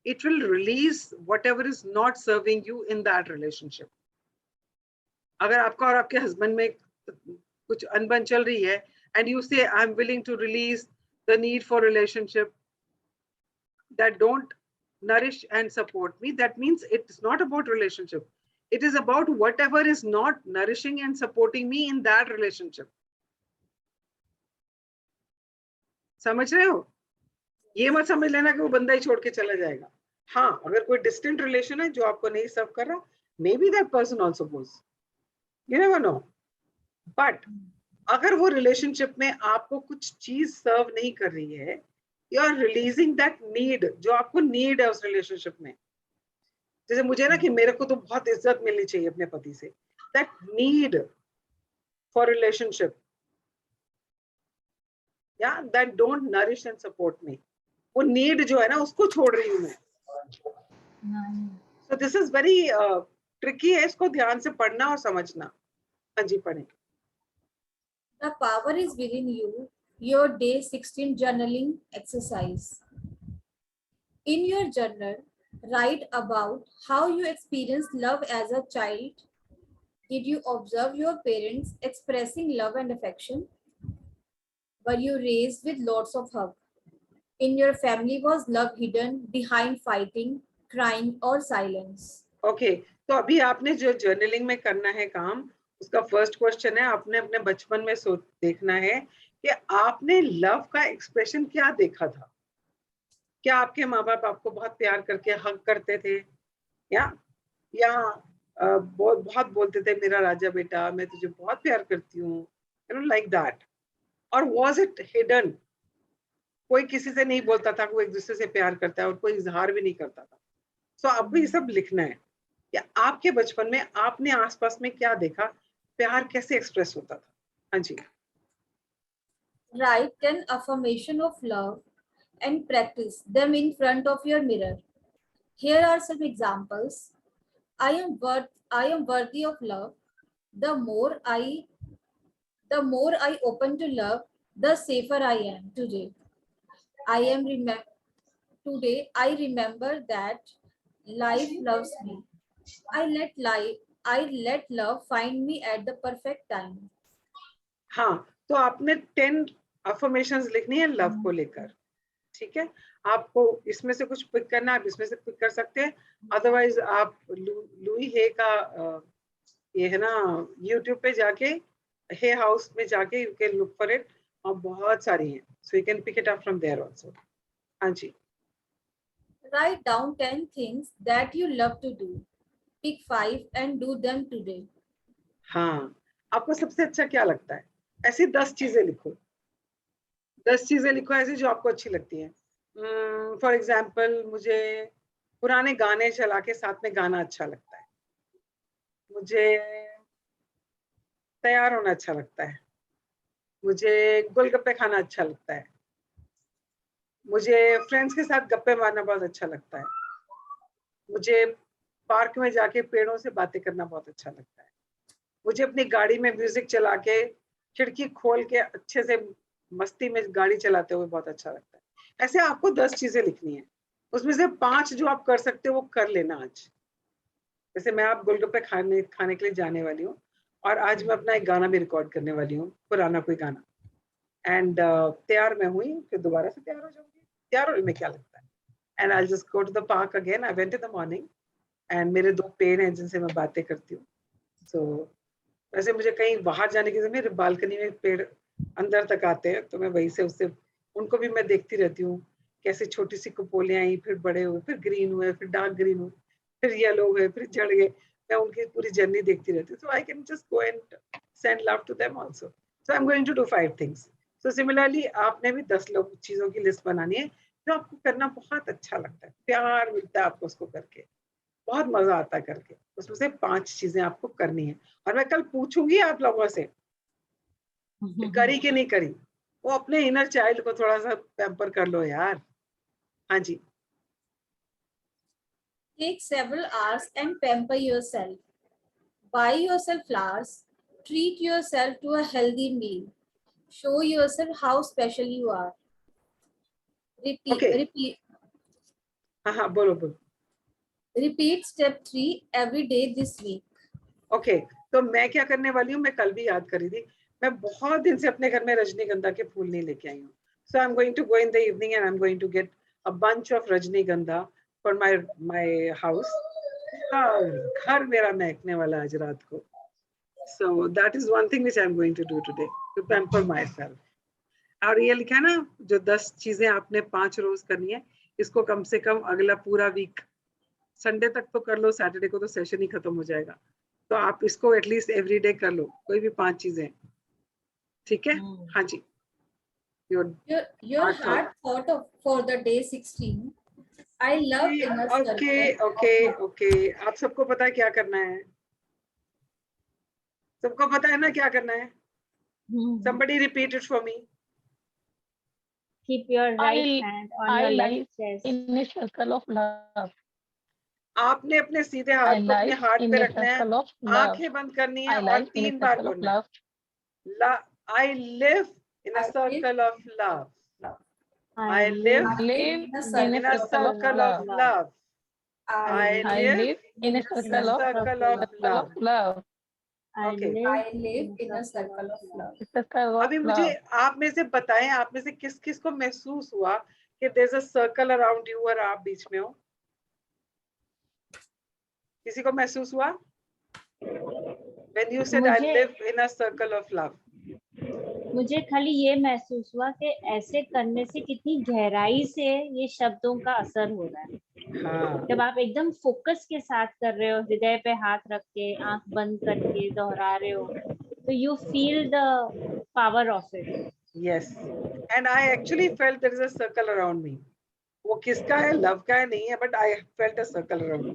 it will release whatever is not serving you in that relationship। अगर आपका और आपके हस्बैंड में कुछ अनबन चल रही है and you say I'm willing to release the need for relationship that don't nourish and support me, that means it's not about relationship, it is about whatever is not nourishing and supporting me in that relationship। समझ रहे हो? ये मत समझ लेना कि वो बंदा ही छोड़ के चला जाएगा। हाँ, अगर कोई डिस्टेंट रिलेशन है जो आपको नहीं सर्व कर रहा, may be that person also goes, you never no. But अगर वो रिलेशनशिप में आपको कुछ चीज सर्व नहीं कर रही है, you are releasing that need, जो आपको नीड है उस रिलेशनशिप में। जैसे मुझे ना कि मेरे को तो बहुत इज्जत मिलनी चाहिए अपने पति से, दैट नीड फॉर रिलेशनशिप, या that don't nourish and support me, वो नीड जो है ना उसको छोड़ रही हूँ मैं। So this is very tricky है, इसको ध्यान से पढ़ना और समझना। हाँ जी, पढ़ें। The power is within you. Your day 16 journaling exercise. In your journal, write about how you experienced love as a child. Did you observe your parents expressing love and affection? Were you raised with lots of hug? In your family, was love hidden behind fighting, crying or silence? Okay, तो अभी आपने जो journaling में करना है काम, उसका first question है, आपने अपने बचपन में देखना है कि आपने लव का एक्सप्रेशन क्या देखा था। क्या आपके माँ बाप आपको बहुत प्यार करके हग करते थे, या बहुत बोलते थे मेरा राजा बेटा, मैं तुझे बहुत प्यार करती हूँ, यू नो, लाइक दैट। और वाज इट हिडन, कोई किसी से नहीं बोलता था, कोई एक दूसरे से प्यार करता है और कोई इजहार भी नहीं करता था। सो अब ये सब लिखना है कि आपके बचपन में आपने आसपास में क्या देखा, प्यार कैसे एक्सप्रेस होता था। हाँ जी। Write 10 affirmation of love and practice them in front of your mirror. Here are some examples. I am worthy of love. The more I open to love, the safer I am today. I remember that life loves me. I let love find me at the perfect time. हाँ, तो आपने 10 affirmations लिखनी है love को लेकर, ठीक है। आपको इसमें से कुछ पिक करना है, आप इसमें से पिक कर सकते हैं, अदरवाइज आप लुई हे का ये है ना यूट्यूब पे जाके, हे हाउस में जाके you can look for it, और बहुत सारी हैं, so you can pick it up from there also. हाँ जी। Write down 10 things that you love to do. Pick 5 and do them today. हाँ, आपको सबसे अच्छा क्या लगता है, ऐसी 10 चीजें लिखो, 10 चीजें लिखो ऐसी जो आपको अच्छी लगती हैं। फॉर एग्जाम्पल, मुझे पुराने गाने चला के साथ में गाना अच्छा लगता है, मुझे तैयार होना अच्छा लगता है, मुझे गोलगप्पे खाना अच्छा लगता है, मुझे फ्रेंड्स के साथ गप्पे मारना बहुत अच्छा लगता है, मुझे पार्क में जाके पेड़ों से बातें करना बहुत अच्छा लगता है, मुझे अपनी गाड़ी में म्यूजिक चला के खिड़की खोल के अच्छे से मस्ती में गाड़ी चलाते हुए बहुत अच्छा लगता है। ऐसे आपको 10 चीजें लिखनी है, उसमें से 5 जो आप कर सकते हो वो कर लेना आज। जैसे मैं आप गोलगप्पे खाने के लिए जाने वाली हूँ और आज मैं अपना एक गाना भी रिकॉर्ड करने वाली हूँ, पुराना कोई गाना। एंड तैयार मैं हुई, फिर दोबारा से तैयार हो जाऊंगी। तैयार होने में क्या लगता है। And I just go to the park again. I went in the morning and मेरे 2 पेड़ हैं जिनसे मैं बातें करती हूँ। सो वैसे मुझे कहीं बाहर जाने की, मेरे बालकनी में पेड़ अंदर तक आते हैं, तो मैं वहीं से उससे उनको भी मैं देखती रहती हूँ, कैसे छोटी सी कपोलियाँ आई, फिर बड़े हुए, फिर ग्रीन हुए, फिर डार्क ग्रीन हुए, फिर येलो हुए, फिर झड़ गए। मैं उनकी पूरी जर्नी देखती रहती हूँ। So I can just go and send love to them also. So I am going to do 5 things. So similarly आपने भी 10 लोग चीजों की लिस्ट बनानी है जो आपको करना बहुत अच्छा लगता है, प्यार मिलता है आपको उसको करके, बहुत मजा आता है करके। उसमें से 5 चीजें आपको करनी है। और मैं कल पूछूंगी आप लोगों से कि करी कि नहीं करी। वो अपने इनर चाइल्ड को थोड़ा सा पैम्पर कर लो यार। हाँ जी। Take several hours and pamper yourself. Buy yourself flowers. Treat yourself to a healthy meal. Show yourself how special you are. Okay. Repeat हाँ हाँ, बोलो बोलो। step 3 every day this week. Okay, तो मैं क्या करने वाली हूँ, मैं कल भी याद करी थी। मैं बहुत दिन से अपने घर में रजनीगंधा के फूल नहीं लेके आई हूँ। So I am going to go in the evening and I am going to get a bunch of rajnigandha for my house. घर मेरा महकने वाला आज रात को। So that is one thing which I am going to do today to pamper myself. और ये लिखा है ना, जो 10 चीजें आपने 5 रोज करनी है, इसको कम से कम अगला पूरा वीक, संडे तक तो कर लो, सैटरडे को तो सेशन ही खत्म हो जाएगा। तो आप इसको एटलीस्ट एवरी डे कर लो, कोई भी 5 चीजें। ठीक है। हाँ जी। Your heart thought of for the day 16. I love inner okay circle. Okay okay, आप सबको पता है क्या करना है? सबको पता है ना क्या करना है? Somebody repeat it for me. Keep your right I hand on your left live chest. in a circle of love. आपने अपने सीधे I हाथ को अपने live हार्ट in पे a रखना है, circle of love. आंखें बंद करनी है I और live in a 3 bar circle of बोलना है। love. I live in a I live circle of love. I I live live Live in a in a in a circle of circle circle love. of of love. love. I I I live live In in a a in a in circle a of circle of circle of love. love. I Okay. live I live in in a a circle circle of of love. love. Circle of अभी मुझे love. आप में से बताएं, आप में से किस किस को महसूस हुआ कि there's a circle around you और आप बीच में हो? किसी को महसूस हुआ? When you said I मुझे live in a circle of love. मुझे खाली ये महसूस हुआ कि ऐसे करने से कितनी गहराई से ये शब्दों का असर हो रहा है। हाँ। जब आप एकदम फोकस के साथ कर रहे हो, हृदय पे हाथ रख के, आंख बंद करके दोहरा रहे हो, तो you feel the power of it. Yes. And I actually felt there is a circle around me. वो किसका है, लव का है नहीं है, but I felt a circle around me.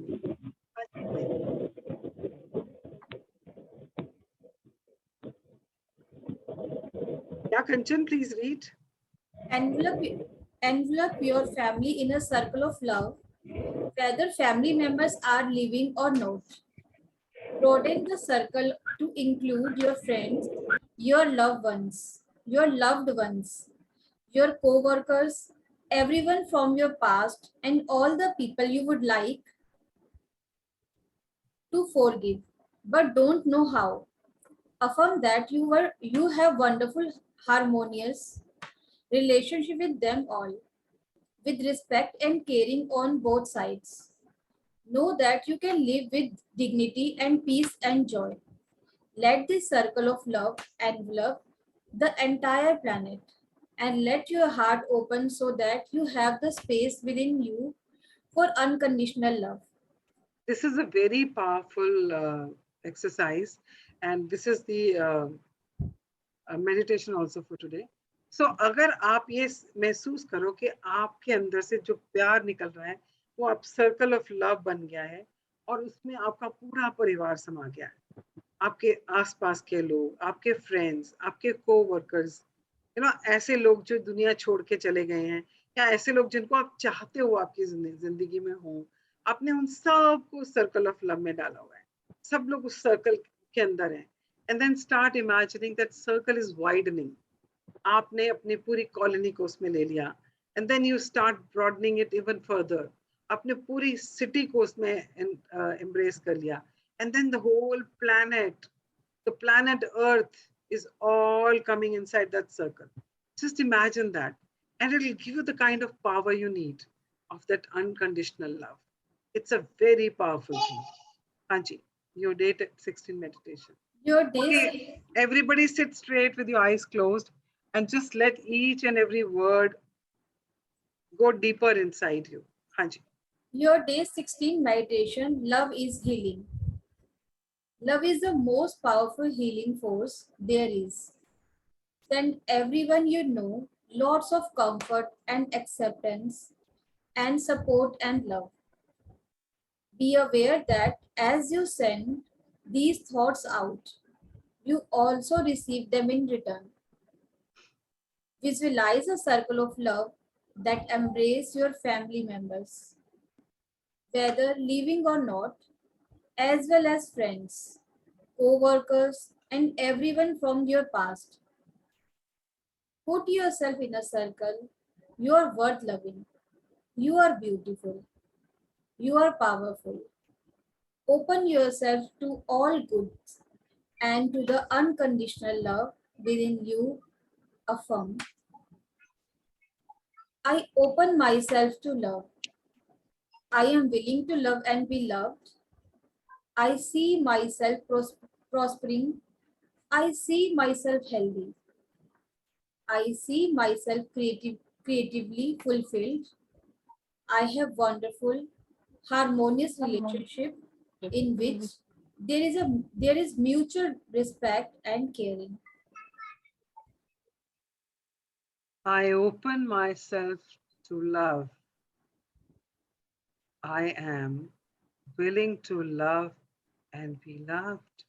Yeah, Kanchan, please read. Envelop your family in a circle of love, whether family members are living or not. Broaden the circle to include your friends, your loved ones, your co-workers, everyone from your past, and all the people you would like to forgive, but don't know how. Affirm that you have wonderful, harmonious relationship with them all, with respect and caring on both sides. Know that you can live with dignity and peace and joy. Let this circle of love envelop the entire planet and let your heart open so that you have the space within you for unconditional love. This is a very powerful exercise, and this is the meditation also for today. So अगर आप ये महसूस करो कि आपके अंदर से जो प्यार निकल रहा है वो आप सर्कल ऑफ लव बन गया है और उसमें आपका पूरा परिवार समा गया है, आपके आसपास के लोग, आपके फ्रेंड्स, आपके कोवर्कर्स, ऐसे लोग जो दुनिया छोड़ के चले गए हैं, या ऐसे लोग जिनको आप चाहते हो आपकी जिंदगी में हो, आपने उन सब को सर्कल ऑफ लव में डाला हुआ है। सब लोग उस सर्कल के अंदर हैं। And then start imagining that circle is widening. आपने अपनी पूरी कॉलोनी को उसमें ले लिया, and then you start broadening it even further. आपने पूरी सिटी को उसमें एम्ब्रेस कर लिया, and then the whole planet, The planet Earth is all coming inside that circle. Just imagine that. And it'll give you the kind of power you need of that unconditional love. It's a very powerful thing. Anji, your day 16 meditation. Your days. Okay, everybody sit straight with your eyes closed and just let each and every word go deeper inside you. Anji. Your day 16 meditation, love is healing. Love is the most powerful healing force there is. Send everyone you know lots of comfort and acceptance and support and love. Be aware that as you send these thoughts out, you also receive them in return. Visualize a circle of love that embrace your family members, whether living or not, as well as friends, co-workers, and everyone from your past. Put yourself in a circle. You are worth loving. You are beautiful. You are powerful. Open yourself to all goods and to the unconditional love within you. Affirm. I open myself to love. I am willing to love and be loved. I see myself prospering. I see myself healthy. I see myself creatively fulfilled. I have wonderful, harmonious relationship in which there is mutual respect and caring. I open myself to love. I am willing to love and be loved.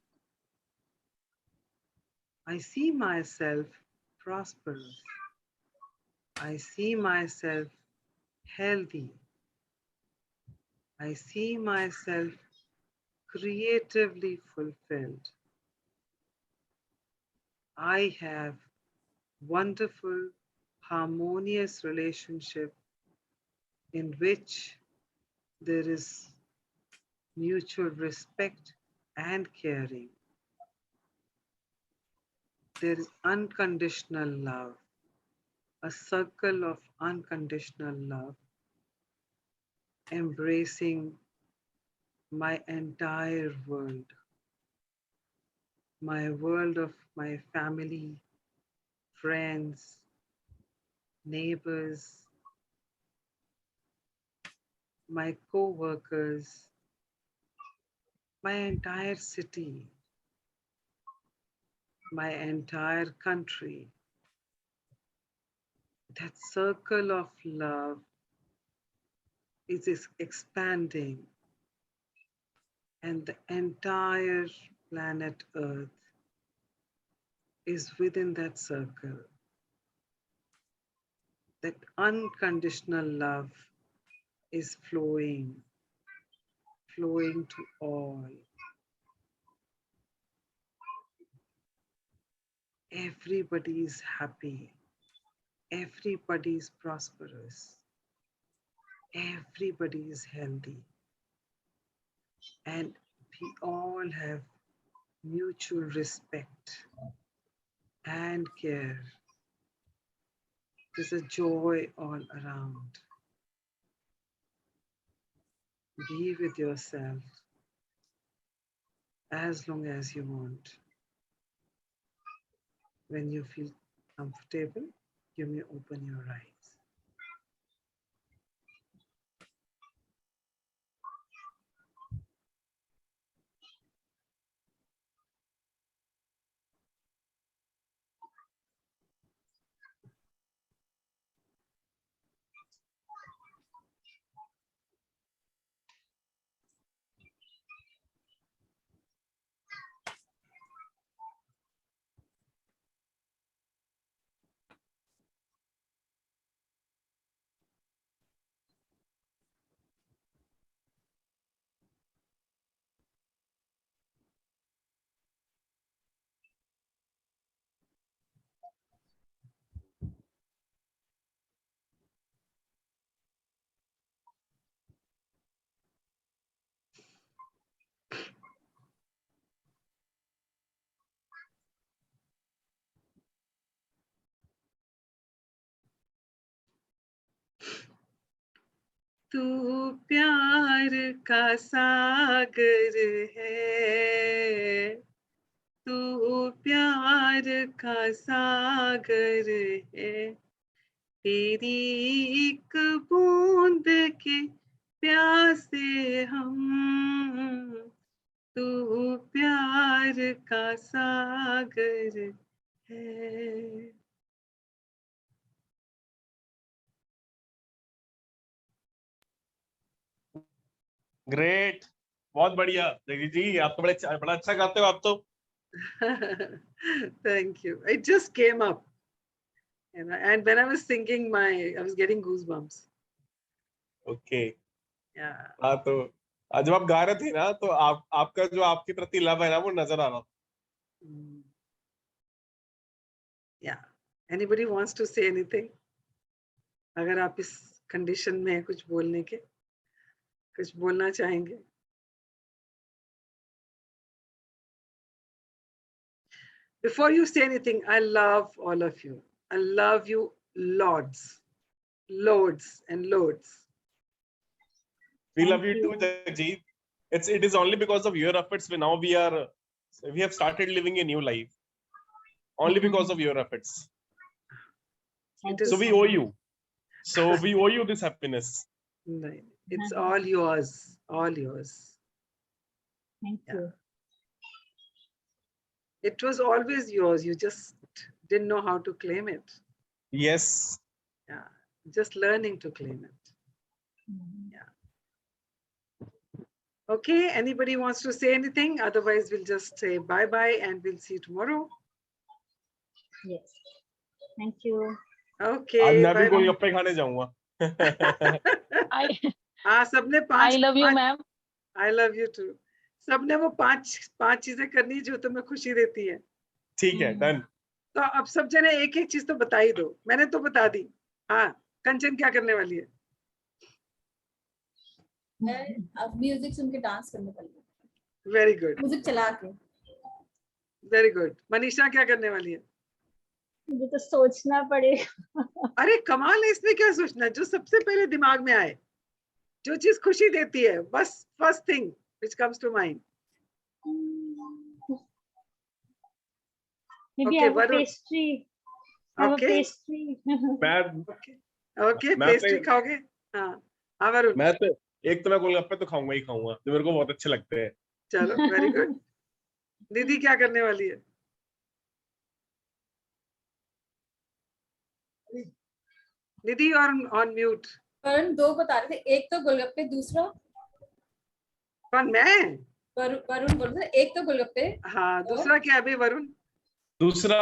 I see myself prosperous. I see myself healthy. I see myself creatively fulfilled. I have wonderful, harmonious relationship in which there is mutual respect and caring. There is unconditional love, a circle of unconditional love, embracing my entire world, my world of my family, friends, neighbors, my co-workers, my entire city, my entire country. That circle of love is expanding, and the entire planet Earth is within that circle. That unconditional love is flowing to all. Everybody is happy. Everybody is prosperous. Everybody is healthy. And we all have mutual respect and care. There's a joy all around. Be with yourself as long as you want. When you feel comfortable, you may open your eyes. तू प्यार का सागर है, तू प्यार का सागर है, तेरी एक बूंद के प्यासे हम, तू प्यार का सागर है। ग्रेट, बहुत बढ़िया जगदीश जी, आप तो बड़ा अच्छा गाते हो आप तो। Thank you. It just came up, you know, and when I was singing, I was getting goosebumps. Okay. Yeah. हाँ तो जब आप गा रहे थे ना तो आपका जो आपके प्रति लव है ना वो नजर आ रहा। Mm. Yeah. Anybody wants to say anything? अगर आप इस कंडीशन में हैं कुछ बोलने के, कुछ बोलना चाहेंगे? Before you say anything, I love all of you. I love you loads, loads and loads. We love Thank you too, Jagjeet. It is only because of your efforts we have started living a new life. Only because of your efforts. Thank It So is- we owe you. So we owe you this happiness. Right. It's all yours, all yours. Thank Yeah. you. It was always yours. You just didn't know how to claim it. Yes. Yeah. Just learning to claim it. Okay. Anybody wants to say anything? Otherwise, we'll just say bye-bye and we'll see you tomorrow. Yes. Thank you. आज Okay. मैं भी Bye-bye. गोलगप्पे खाने जाऊंगा। हाँ, सबने I पांच love you, ma'am. I love you too. सबने वो पांच चीजें करनी जो तुम्हें खुशी देती है। ठीक है, डन। तो अब सब जने एक एक चीज तो बता ही दो। मैंने तो बता दी। हाँ, कंचन क्या करने वाली है? अब म्यूजिक सुन के डांस करने वाली हूँ। वेरी गुड, म्यूजिक चला के। Very good. मनीषा क्या करने वाली है? मुझे तो सोचना पड़ेगा। अरे कमाल है, इसमें क्या सोचना, जो सबसे पहले दिमाग में आए, जो चीज खुशी देती है, बस first thing which comes to mind. Maybe Okay, have a Varun. pastry. Have a Okay. pastry. मैं ओके, मैं पेस्ट्री तो- खाओगे? हाँ, हाँ वरुण, मैं तो एक तो मैं गोलगप्पे तो खाऊंगा ही खाऊंगा, जो मेरे को बहुत अच्छे लगते हैं। चलो वेरी गुड। दीदी क्या करने वाली है? दीदी ऑन म्यूट। वरुण दो बता रहे थे, एक तो गोलगप्पे, दूसरा कौन, मैं? वरुण बोल रहे थे, एक तो गोलगप्पे। हाँ, दूसरा क्या है अभी वरुण? दूसरा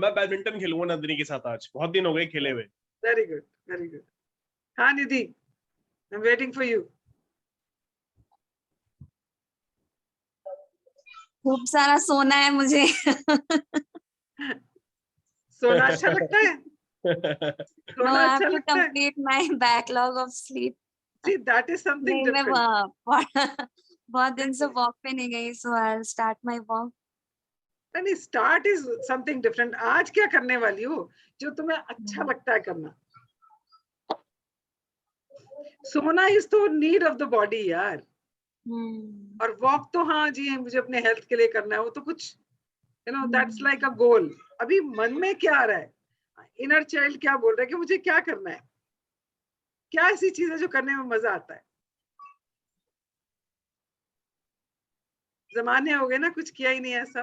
मैं बैडमिंटन खेलूंगा नंदिनी के साथ, आज बहुत दिन हो गए खेले हुए। Very good, very good. हाँ Nidhi, I am waiting for you. खूब सारा सोना है मुझे। सोना अच्छा लगता है? No, सोना I have अच्छा to लगता है? complete my backlog of sleep. See, that is something नहीं, मैं different. बहुत दिन से वॉक पे नहीं गई, so I'll start my walk. नहीं, start is something different. आज क्या करने वाली हो जो तुम्हें अच्छा लगता है करना? सोना is तो need of the body यार, और वॉक तो हाँ जी मुझे अपने हेल्थ के लिए करना है, वो तो कुछ that's like a goal. अभी मन में क्या आ रहा है, इनर चाइल्ड क्या बोल रहा है कि मुझे क्या करना है, क्या ऐसी चीज है जो करने में मजा आता है? जमाने हो गए ना, कुछ किया ही नहीं ऐसा।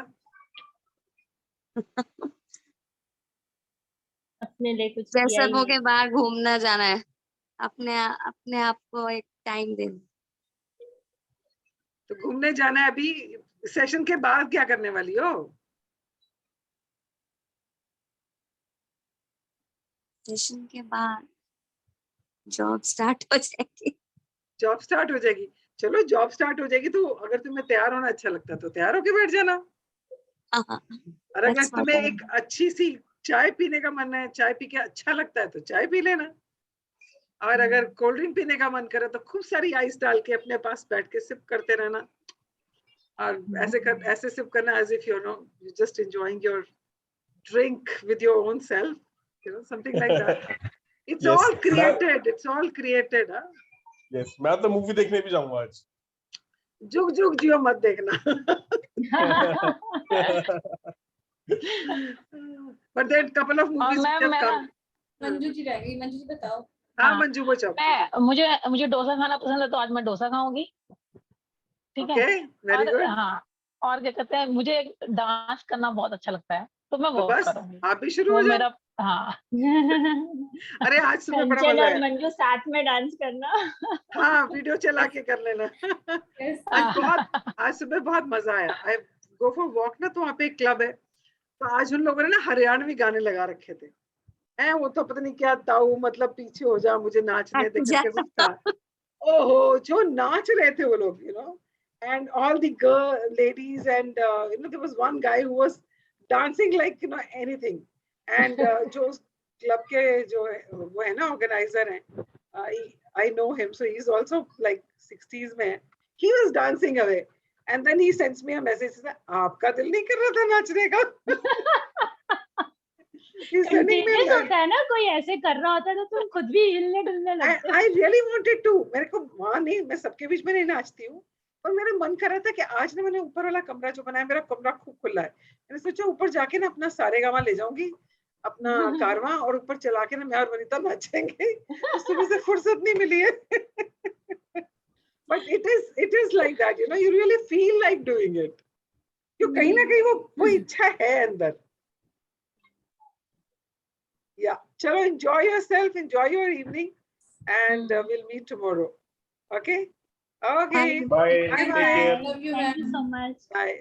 अपने लिए कुछ जैसे किया ही सबों के नहीं। बाहर घूमना जाना है, अपने आप को एक टाइम देना। तो घूमने जाना है, अभी सेशन के बाद क्या करने वाली हो? सेशन के बाद जॉब स्टार्ट हो जाएगी। जॉब स्टार्ट हो जाएगी? चलो जॉब स्टार्ट हो जाएगी तो अगर तुम्हें तैयार होना अच्छा लगता है तो तैयार होके बैठ जाना। और अगर That's what तुम्हें I एक अच्छी सी चाय पीने का मन है, चाय पी के अच्छा लगता है तो चाय पी लेना। और अगर कोल्ड ड्रिंक पीने का मन करे तो खूब सारी आइस डाल के अपने पास बैठ के सिप करते रहना, और ऐसे सिप करना as if you just enjoying your drink with your own self, something like that. It's Yes, all that- created. It's all created. Huh? Yes, मैं तो मूवी देखने भी जाऊंगा आज. जुग जुग जियो मत देखना. But then couple of movies ma'am, which have मैं come. मंजू जी रह गई, मंजू जी बताओ। हाँ हाँ, मंजू बचाओ. मुझे डोसा खाना पसंद है, तो आज मैं डोसा खाऊंगी. ठीक है. Okay, very और good. हाँ, और क्या कहते हैं, मुझे डांस करना बहुत अच्छा लगता है, तो मैं तो वो बस करूंगी. आप भी शुरू वो हो जाओ. मेरा, हाँ. अरे आज सुबह बड़ा कंचन मजा और आया. मंजू साथ में डांस करना. हाँ वीडियो चला के कर लेना. आज सुबह बहुत मजा आया. आई गो फॉर वॉक ना, तो वहाँ पे एक क्लब है, तो आज उन लोगों ने ना हरियाणवी गाने लगा रखे थे. वो तो पता नहीं क्या ताऊ, मतलब पीछे हो जा मुझे नाचने दे करके कुछ था. ओहो, जो नाच रहे थे वो लोग, and all the ladies, and there was one guy who was dancing like anything. And जो क्लब के जो वो है ना ऑर्गेनाइजर हैं, I know him, so he's also like 60s में. He was dancing away, and then he sends me a message. He said, आपका दिल नहीं कर रहा था नाचने का? He's sending me a Contagious message. होता है ना, कोई ऐसे कर रहा होता है तो तुम खुद भी हिलने डुलने लगते हो. I really wanted to. मेरे को वहाँ नहीं, मैं सबके बीच में नहीं नाचती हूँ, और मेरा मन कर रहा था कि आज ना मैंने ऊपर वाला कमरा जो बनाया, मेरा कमरा खूब खुला है, मैंने सोचा ऊपर जाके ना अपना सारे गामा ले जाऊंगी, अपना कारवा, और ऊपर चला के ना मैं और वनिता नाचेंगे. तो सुबह से फुर्सत नहीं मिली है. But it is like that, you really feel like doing it. क्यों कहीं ना कहीं वो इच्छा है अंदर. Yeah, chalo, enjoy yourself, enjoy your evening, and we'll meet tomorrow. Okay? Okay. Bye. Bye Take bye. care. Love you, Thank ma'am. you so much. Bye.